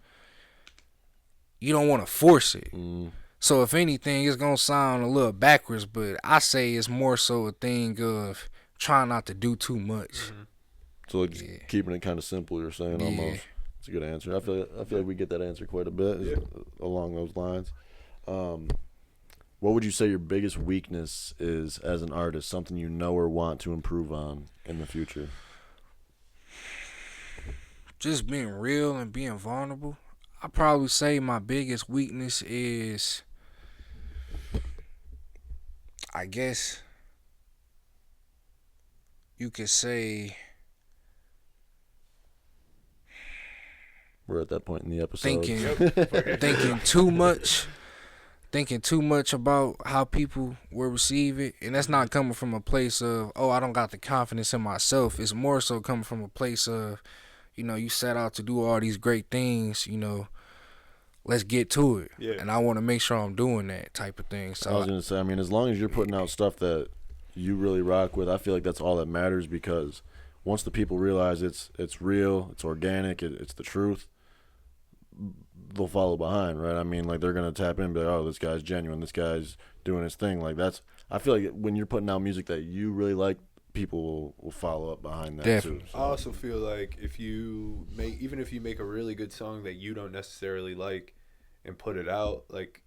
force it. So if anything, it's gonna sound a little backwards, but I say it's more so a thing of trying not to do too much. So like just keeping it kind of simple, you're saying almost. It's a good answer. I feel like we get that answer quite a bit along those lines. What would you say your biggest weakness is as an artist? Something you know or want to improve on in the future? Just being real and being vulnerable. I probably say my biggest weakness is, I guess you could say, we're at that point in the episode. Thinking too much about how people will receive it, and that's not coming from a place of, oh, I don't got the confidence in myself. It's more so coming from a place of, you know, you set out to do all these great things, you know, let's get to it. Yeah. And I want to make sure I'm doing that type of thing. So I was gonna say, I mean, as long as you're putting out stuff that you really rock with, I feel like that's all that matters, because once the people realize it's real, it's organic, it's the truth, they'll follow behind, right? I mean, like, they're gonna tap in and be like, oh, this guy's genuine, this guy's doing his thing. Like, that's, I feel like when you're putting out music that you really like, people will follow up behind that. Definitely. Too. So. I also feel like if you make a really good song that you don't necessarily like and put it out, like,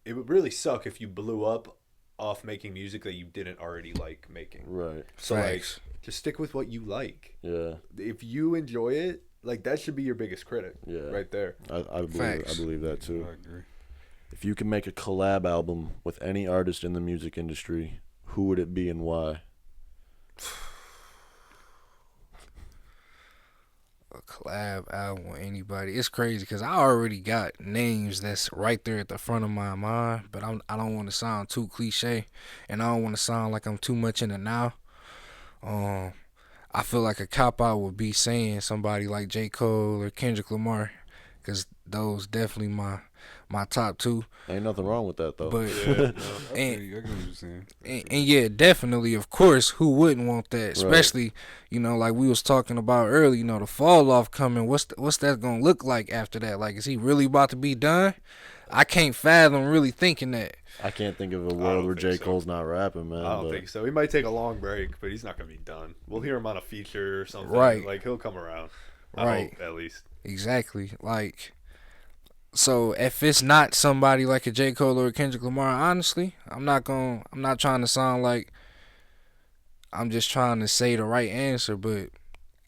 it would really suck if you blew up off making music that you didn't already like making. Right. So like, just stick with what you like. Yeah. If you enjoy it, like, that should be your biggest critic. Yeah. Right there. I believe that too. I agree. If you can make a collab album with any artist in the music industry, who would it be and why? A collab album with anybody, it's crazy because I already got names that's right there at the front of my mind, but I don't want to sound too cliche, and I don't want to sound like I'm too much in the now. I feel like a cop out would be saying somebody like J. Cole or Kendrick Lamar, because those definitely my top two. Ain't nothing wrong with that though. But and yeah, definitely, of course, who wouldn't want that? Especially, you know, like we was talking about earlier, you know, the fall off coming. What's that gonna look like after that? Like, is he really about to be done? I can't fathom really thinking that. I can't think of a world where J. Cole's not rapping, man. I don't think so. He might take a long break, but he's not gonna be done. We'll hear him on a feature or something. Right. Like, he'll come around. Right. I hope, at least. Exactly. Like, so if it's not somebody like a J. Cole or a Kendrick Lamar, honestly, I'm not trying to sound like I'm just trying to say the right answer, but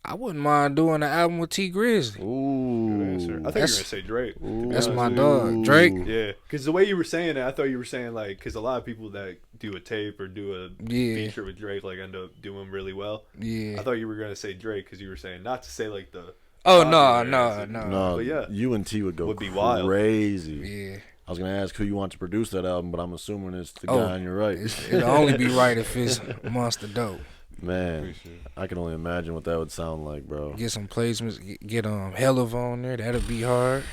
I wouldn't mind doing an album with T Grizzly. Ooh. Good answer. I thought you were going to say Drake. That's my dog. Drake? Yeah. Because the way you were saying it, I thought you were saying, like, because a lot of people that do a tape or do a feature with Drake, like, end up doing really well. Yeah. I thought you were going to say Drake because you were saying not to say, like, the... Oh, no. But yeah. You and T would go be wild. Crazy. Yeah. I was going to ask who you want to produce that album, but I'm assuming it's the guy on your right. It'll only be right if it's Monster Dope. Man, I can only imagine what that would sound like, bro. Get some placements, get Hell of on there, that'll be hard.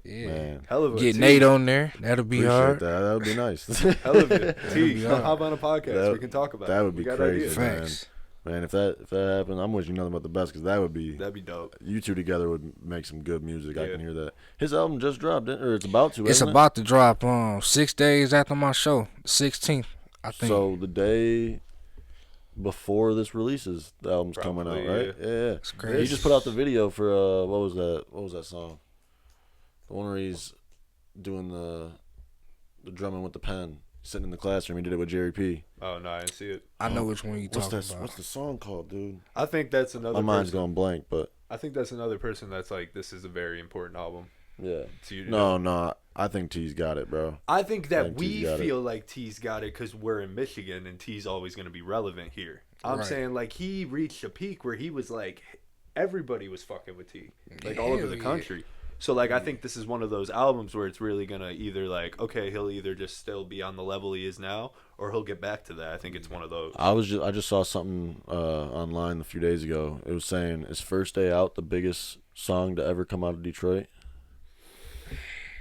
Yeah, man. Hell of get Nate on there, that'll be hard. That would be nice. Hell of it. T, come hop on a podcast. We can talk about it. That would be crazy, man. Facts. Man, if that happened, I'm wishing nothing but the best, because that'd be dope. You two together would make some good music. Yeah. I can hear that. His album just dropped, or it's about to. It's about to drop 6 days after my show, 16th, I think. So the day before this releases, the album's coming out, right? Yeah. It's crazy. He just put out the video for what was that song? The one where he's doing the drumming with the pen, sitting in the classroom. He did it with Jerry P. Oh no, I didn't see it. I know which one you talking about. What's the song called, dude? I think that's another. My mind's going blank, but I think that's another person that's like, this is a very important album. Yeah. No. I think T's got it, bro. I think that we feel like T's got it because we're in Michigan and T's always going to be relevant here. I'm saying, like, he reached a peak where he was like, everybody was fucking with T, like, all over the country. So, like, I think this is one of those albums where it's really going to either, like, okay, he'll either just still be on the level he is now, or he'll get back to that. I think it's one of those. I just saw something online a few days ago. It was saying his first day out, the biggest song to ever come out of Detroit.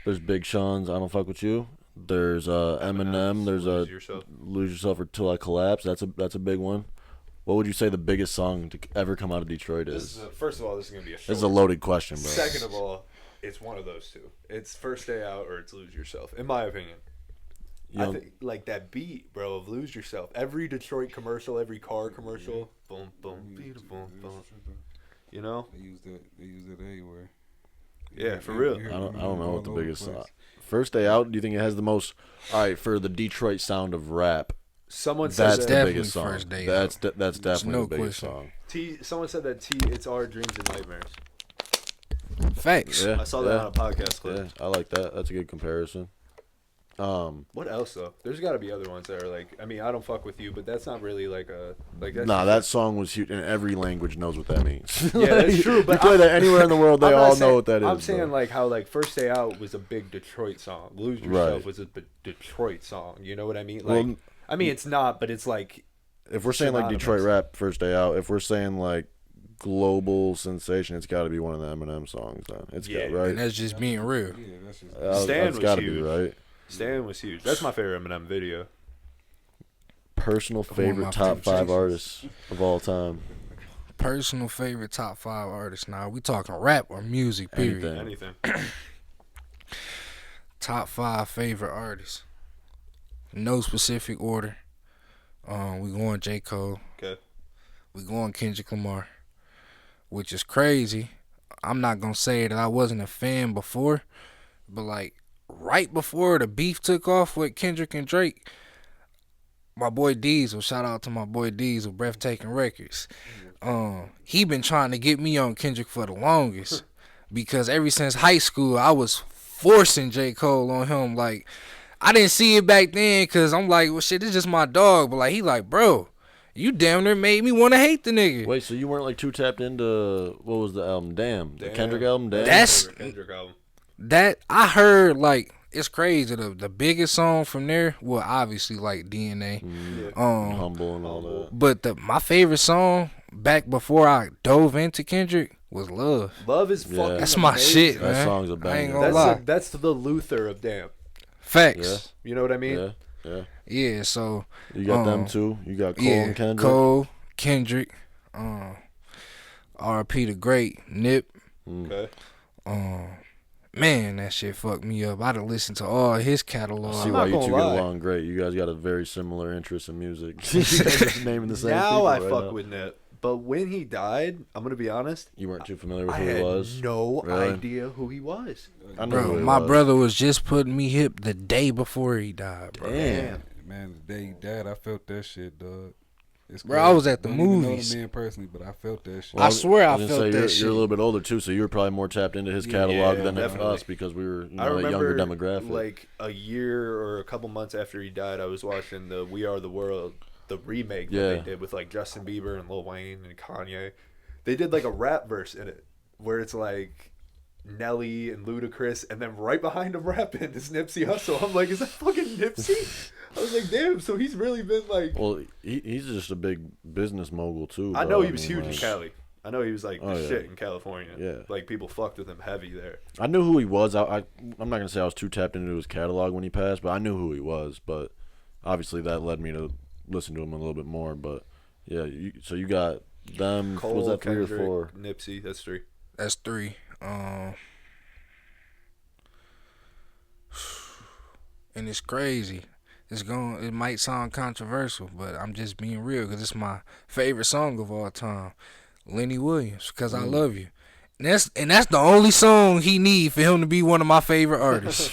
There's Big Sean's I Don't Fuck With You. There's Eminem. There's Lose Yourself or Till I Collapse. That's a big one. What would you say the biggest song to ever come out of Detroit is? First of all, this is gonna be a short. This is a loaded question, bro. Second of all, it's one of those two. It's First Day Out or it's Lose Yourself, in my opinion. I think like that beat, bro, of Lose Yourself. Every Detroit commercial, every car commercial, boom, boom, boom, boom. You know? They use it everywhere. Yeah, for real. I don't know what the biggest song. First Day Out. Do you think it has the most? All right, for the Detroit sound of rap. Someone said that's the biggest song. First Day that's definitely the biggest song. Someone said that it's our dreams and nightmares. Facts. Yeah, I saw that on a podcast clip. Yeah, I like that. That's a good comparison. What else though? There's got to be other ones that are like. I mean, I Don't Fuck With You, but that's not really like a like. That's that song was huge, and every language knows what that means. Yeah, that's true. But you play that anywhere in the world, they all know what that is. I'm saying like how like First Day Out was a big Detroit song. Lose Yourself was a Detroit song. You know what I mean? Like, well, I mean, it's not, but it's like. If we're saying like Detroit rap, First Day Out. If we're saying like global sensation, it's got to be one of the Eminem songs. Then it's got right. And that's just being real. Yeah, that's just. Stan that's got to huge. be right. Stan was huge. That's my favorite Eminem video. Personal favorite top 5 artists of all time. Personal favorite top 5 artists. Now we talking rap or music? Period. Anything. Top 5 favorite artists. No specific order. We going J. Cole. Okay. We going Kendrick Lamar, which is crazy. I'm not gonna say that I wasn't a fan before, but like right before the beef took off with Kendrick and Drake, my boy Diesel, shout out to my boy Diesel, Breathtaking Records. He been trying to get me on Kendrick for the longest because ever since high school I was forcing J. Cole on him. Like, I didn't see it back then because I'm like, well, shit, this is just my dog. But like, he like, bro, you damn near made me want to hate the nigga. Wait, so you weren't like too tapped into what was the album? Damn. The Kendrick album. Damn. That's Kendrick album. That I heard, like, it's crazy. The biggest song from there, well, obviously like DNA, Humble and all that. But my favorite song back before I dove into Kendrick was Love. Love is fucking. That's my amazing. shit, man. That song's a banger. I ain't gonna lie. That's the Luther of Damn. Facts. Yeah. You know what I mean? Yeah. So you got them too. You got Cole and Kendrick. Cole, Kendrick, R.P. the Great, Nip. Okay. Man, that shit fucked me up. I'd have listened to all his catalog. I see why you two get along great. You guys got a very similar interest in music. You guys are just naming the same now I right fuck now. with Nip. But when he died, I'm going to be honest. You weren't too familiar with who he was? I had no idea who he was. I know bro, who he my was. brother was just putting me hip the day before he died, bro. Damn. Man, the day he died, I felt that shit, dog. Bro, I was at the I don't even movies. know the man personally, but I felt that shit. I swear I felt say, that shit. You're a little bit older too, so you were probably more tapped into his catalog than us because we were I remember, a younger demographic. Like a year or a couple months after he died, I was watching the We Are the World, the remake that they did with like Justin Bieber and Lil Wayne and Kanye. They did like a rap verse in it where it's like Nelly and Ludacris, and then right behind him rapping is Nipsey Hussle. I'm like, is that fucking Nipsey? I was like, damn, so he's really been like... Well, he's just a big business mogul, too, bro. I know he was huge in Cali. I know he was like the shit yeah. in California. Yeah. Like, people fucked with him heavy there. I knew who he was. I'm not going to say I was too tapped into his catalog when he passed, but I knew who he was. But obviously that led me to listen to him a little bit more. But, yeah, so you got them... Cole, was that 3 Kendrick, or 4? Nipsey, that's 3. That's 3. And it's crazy. It might sound controversial, but I'm just being real because it's my favorite song of all time. Lenny Williams, Because I Love You. And that's the only song he need for him to be one of my favorite artists.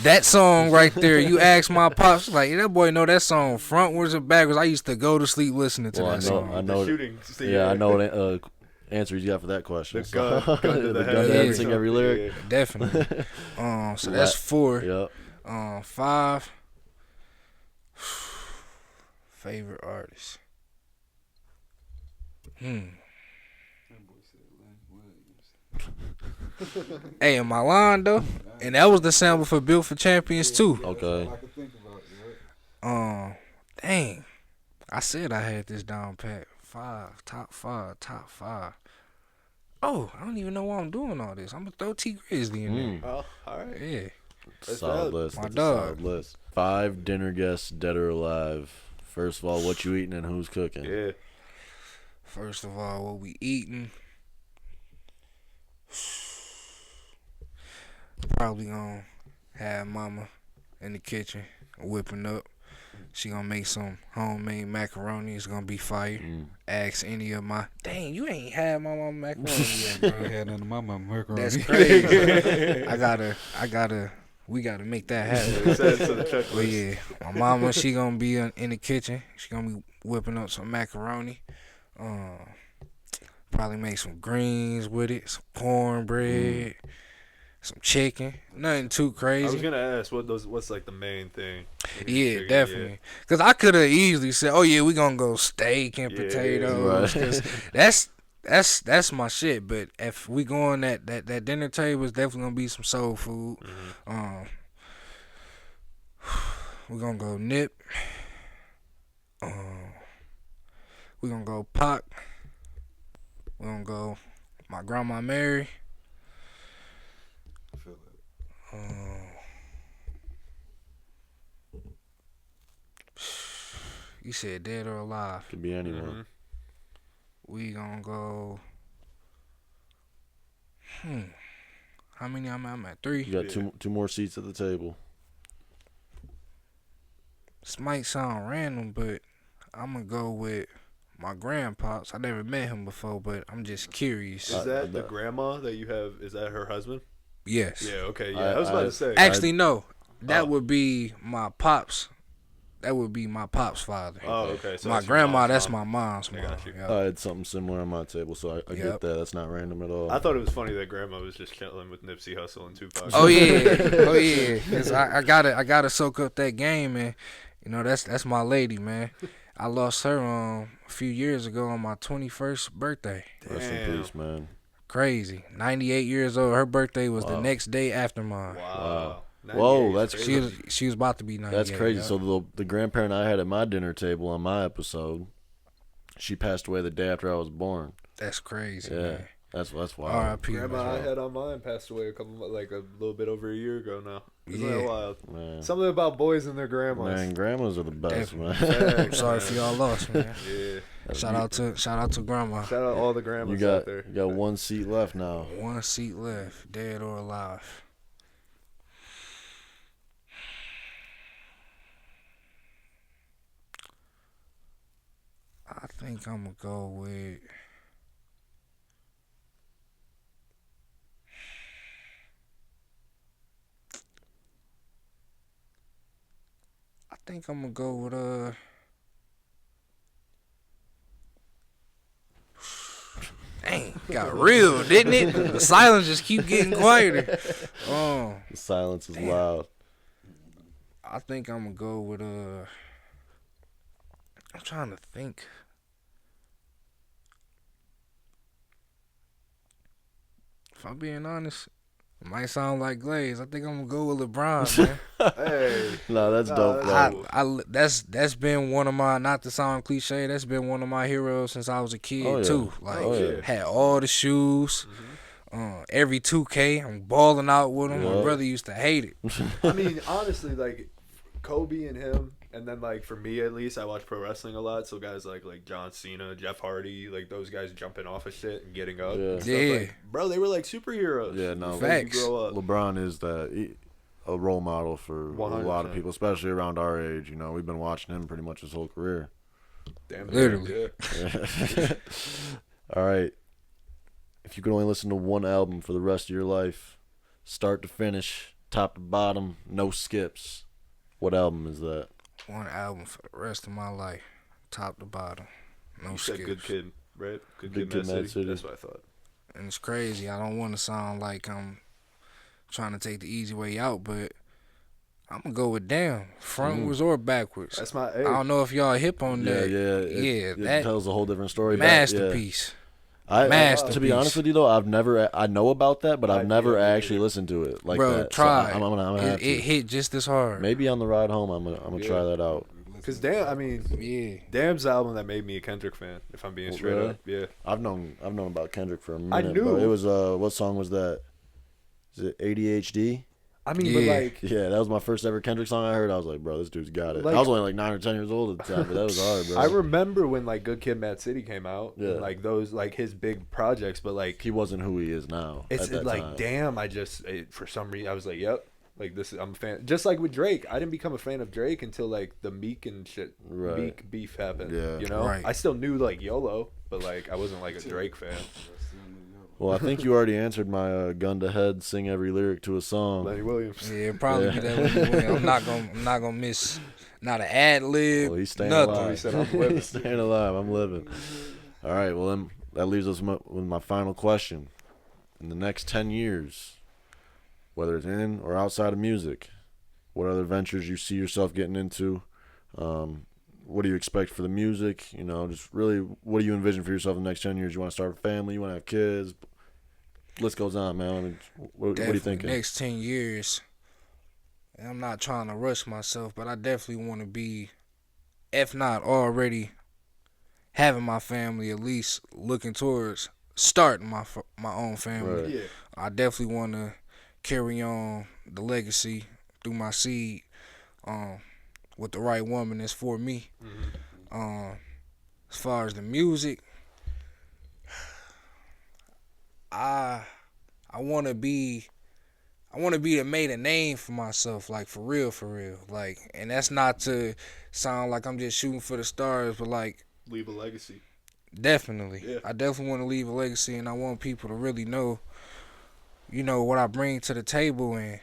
That song right there, you ask my pops, like, that boy know that song frontwards and backwards. I used to go to sleep listening to that song. I know. I know what answer you got for that question. The gun to the head. Everything, every lyric. Yeah. Definitely. So that's 4. Yep. 5. Favorite artist. Hey, am I lying though? And that was the sample for Built for Champions too. Okay. Dang. I said I had this down pat. Top five. oh, I don't even know why I'm doing all this. I'm gonna throw T Grizzly in there. Oh, all right. Yeah. Solid list. My That's dog. a solid list. 5 dinner guests, dead or alive. First of all, what you eating and who's cooking? Yeah. First of all, what we eating? Probably gonna have mama in the kitchen whipping up. She gonna make some homemade macaroni. It's gonna be fire. Ask any of my. Dang, you ain't had my mama macaroni yet, bro. I had none of my mama macaroni. That's crazy. We gotta make that happen. But yeah, my mama, she gonna be in the kitchen. She gonna be whipping up some macaroni. Probably make some greens with it, some cornbread, some chicken. Nothing too crazy. I was gonna ask what's like the main thing. Yeah, definitely. Cause I could have easily said, "Oh yeah, we gonna go steak and potatoes." Right. Cause that's my shit. But if we go on that dinner table, it's definitely gonna be some soul food. We're gonna go Nip. We're gonna go Pac. We're gonna go my grandma Mary. I feel it. You said dead or alive. Could be anyone. We gonna go. How many I'm at? 3. You got two more seats at the table. This might sound random, but I'm gonna go with my grandpops. I never met him before, but I'm just curious. Is that the grandma that you have? Is that her husband? Yes. Yeah. Okay. Yeah. I was about to say. Actually, no. That would be my pops. That would be my pops' father. Oh, okay. So my grandma, that's my mom's mom. Yep. I had something similar on my table, so I get that. That's not random at all. I thought it was funny that grandma was just chilling with Nipsey Hussle and Tupac. Oh yeah. 'Cause I gotta soak up that game, and you know that's my lady, man. I lost her a few years ago on my 21st birthday. Rest in peace, man. Crazy. 98 years old. Her birthday was the next day after mine. Wow. Whoa, that's crazy. She was about to be 98. That's crazy. Yeah. So the grandparent I had at my dinner table on my episode, she passed away the day after I was born. That's crazy. Yeah, man. that's wild. R.I.P. Grandma I had on mine passed away a little bit over a year ago now. Isn't that wild? Man. Something about boys and their grandmas. Man, grandmas are the best, man. I'm sorry if y'all lost, man. Yeah. Shout out to grandma. Shout out all the grandmas out there. You got one seat left now. One seat left, dead or alive. I think I'm gonna go with. I think I'm gonna go with Dang, got real, didn't it? The silence just keep getting quieter. The silence is loud. I think I'm gonna go with I'm trying to think. If I'm being honest, it might sound like Glaze. I think I'm gonna go with LeBron, man. Hey. No, that's dope. That's been one of my, not to sound cliche, that's been one of my heroes since I was a kid too. Like had all the shoes. Every 2K, I'm balling out with him. My brother used to hate it. I mean, honestly, like Kobe and him, and then like for me at least, I watch pro wrestling a lot. So guys like John Cena, Jeff Hardy, like those guys jumping off of shit and getting up. Yeah. And stuff, like, bro, they were like superheroes. Yeah, no, facts. LeBron is a role model for 100%. a lot of people, especially around our age. You know, we've been watching him pretty much his whole career. Damn, literally. Yeah. All right. If you could only listen to one album for the rest of your life, start to finish, top to bottom, no skips, what album is that? One album for the rest of my life, top to bottom, no You skips. said Good Kid, right? Good Kid, Kid, Mad City. That's what I thought. And it's crazy. I don't want to sound like I'm trying to take the easy way out, but I'm going to go with Damn, frontwards or backwards. That's my I don't know if y'all hip on that. It that tells a whole different story. masterpiece. To be honest with you though, I know about that, but I've never actually listened to it like Bro, that. try. So I'm gonna have to. It hit just as hard. Maybe on the ride home, I'm gonna try that out. Because Damn's the album that made me a Kendrick fan. If I'm being straight up, yeah. I've known about Kendrick for a minute. I knew bro. It was what song was that? Is it ADHD? I mean, but like, yeah, that was my first ever Kendrick song I heard. I was like, bro, this dude's got it. Like, I was only like 9 or 10 years old at the time, but that was hard, bro. I remember when like Good Kid, Mad City came out, and, like those like his big projects, but like he wasn't who he is now. It's like, time. Damn, for some reason I was like, yep, like I'm a fan. Just like with Drake, I didn't become a fan of Drake until like the Meek and shit, Meek beef happened. Yeah, you know, I still knew like YOLO, but like I wasn't like a Drake fan. Well, I think you already answered my gun to head, sing every lyric to a song. Lenny Williams. Yeah, probably be that way. I'm not gonna miss not an ad lib. Well, he's staying nothing. alive. He said I'm living. He's staying alive. I'm living. All right. Well, then that leaves us with my final question. In the next 10 years, whether it's in or outside of music, what other ventures you see yourself getting into? What do you expect for the music? You know, just really, what do you envision for yourself in the next 10 years? You want to start a family? You want to have kids? List goes on, man. I mean, what are you thinking? Next 10 years, I'm not trying to rush myself, but I definitely want to be, if not already, having my family, at least looking towards starting my own family. Right. Yeah. I definitely want to carry on the legacy through my seed with the right woman that's for me. Mm-hmm. As far as the music, I want to be the made a name for myself, like for real, like, and that's not to sound like I'm just shooting for the stars, but like leave a legacy. Definitely, yeah. I definitely want to leave a legacy, and I want people to really know, you know, what I bring to the table and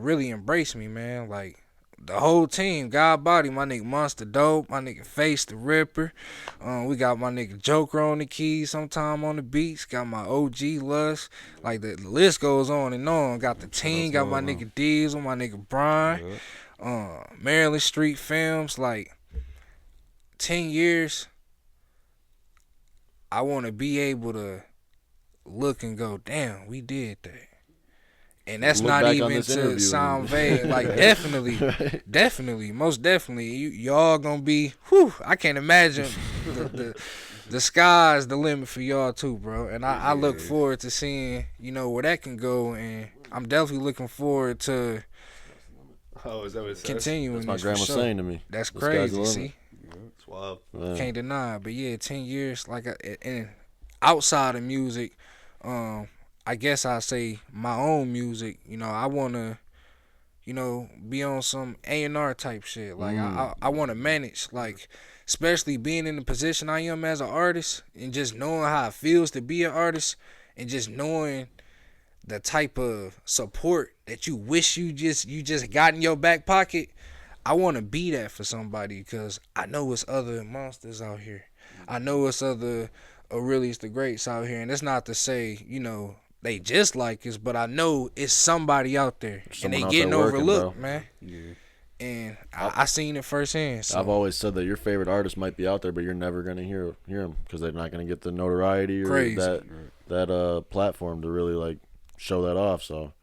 really embrace me, man. Like the whole team, God Body, my nigga Monster Dope, my nigga Face the Ripper. We got my nigga Joker on the keys, sometime on the beats. Got my OG Lust. Like the list goes on and on. Got the team, got my nigga Diesel, my nigga Brian. Maryland Street Films. Like 10 years, I want to be able to look and go, damn, we did that. And that's not even to sound vague. Like, definitely, definitely, most definitely. Y'all gonna be, I can't imagine the sky's the limit for y'all too, bro. And I look forward to seeing, you know, where that can go. And I'm definitely looking forward to is that what it says? Continuing. That's my grandma saying to me. That's crazy, see? It's wild. Can't deny. But yeah, 10 years, like, and outside of music, I guess I say my own music. You know, I want to, you know, be on some A&R type shit. Like, I want to manage, like, especially being in the position I am as an artist and just knowing how it feels to be an artist and just knowing the type of support that you wish you just got in your back pocket. I want to be that for somebody because I know it's other monsters out here. I know it's other Arealius the Greats out here. And that's not to say, you know, they just like us, but I know it's somebody out there, and they getting overlooked, man. Yeah. And I seen it firsthand. So. I've always said that your favorite artist might be out there, but you're never gonna hear them because they're not gonna get the notoriety or that platform to really like show that off. So,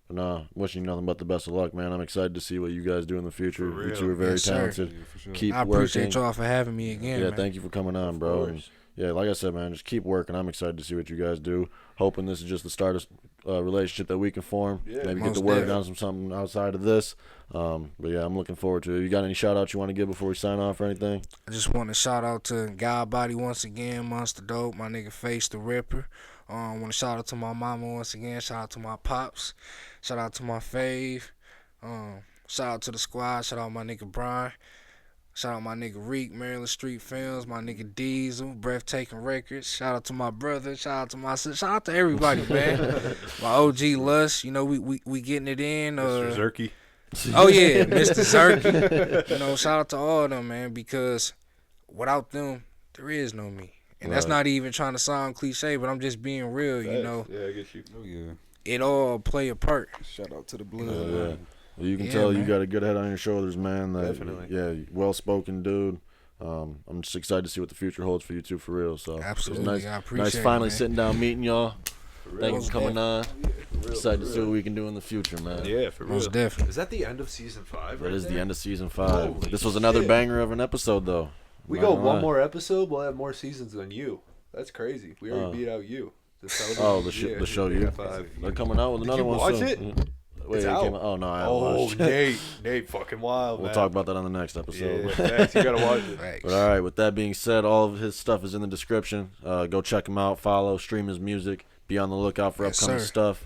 but nah, wishing you nothing but the best of luck, man. I'm excited to see what you guys do in the future. You two are very talented. Yeah, for sure. Keep I working. appreciate y'all for having me again. Yeah, man. Thank you for coming on, bro. And yeah, like I said, man, just keep working. I'm excited to see what you guys do. Hoping this is just the start of a relationship that we can form. Yeah, maybe get to work on something outside of this. But yeah, I'm looking forward to it. You got any shout outs you want to give before we sign off or anything? I just want to shout out to God Body once again, Monster Dope, my nigga Face the Ripper. I want to shout out to my mama once again. Shout out to my pops. Shout out to my fave. Shout out to the squad. Shout out my nigga Brian. Shout out my nigga Reek, Maryland Street Films, my nigga Diesel, Breathtaking Records. Shout out to my brother. Shout out to my sister. Shout out to everybody, man. My OG Lust, you know, we getting it in. Mr. Zerky. Oh, yeah, Mr. Zerky. You know, shout out to all of them, man, because without them, there is no me. And that's not even trying to sound cliche, but I'm just being real, you know. Yeah, I get you. Oh, yeah. It all play a part. Shout out to the blood. Yeah. Well, you can tell man. You got a good head on your shoulders, man. Definitely. Yeah, well-spoken dude. I'm just excited to see what the future holds for you two, for real. So absolutely, nice, I appreciate nice finally it, man. sitting down, meeting y'all. Thank you for coming on. Excited to see what we can do in the future, man. Yeah, for real. Most definitely. Is that the end of season 5? That is the end of season 5. Holy This was another shit. banger of an episode, though. We Not go gonna one lie. more episode, we'll have more seasons than you. That's crazy. We already beat out you. The show you. 5. They're coming out with another one watch soon. it? Wait, It's it out. came out. Oh no, I haven't Oh, watched it. Nate, fucking wild. We'll man. talk about that on the next episode. Yeah, facts. You gotta watch it. Facts. But all right, with that being said, all of his stuff is in the description. Go check him out, follow, stream his music, be on the lookout for Yes, upcoming sir. stuff.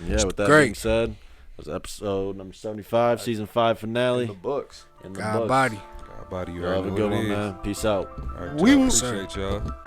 Yeah, with that Great. being said, that was episode number 75, season 5 In finale. the books. In the God books. body. God body, you Y'all have already a know good what one, it is. man. Peace out. All right, We y'all. will- Appreciate y'all.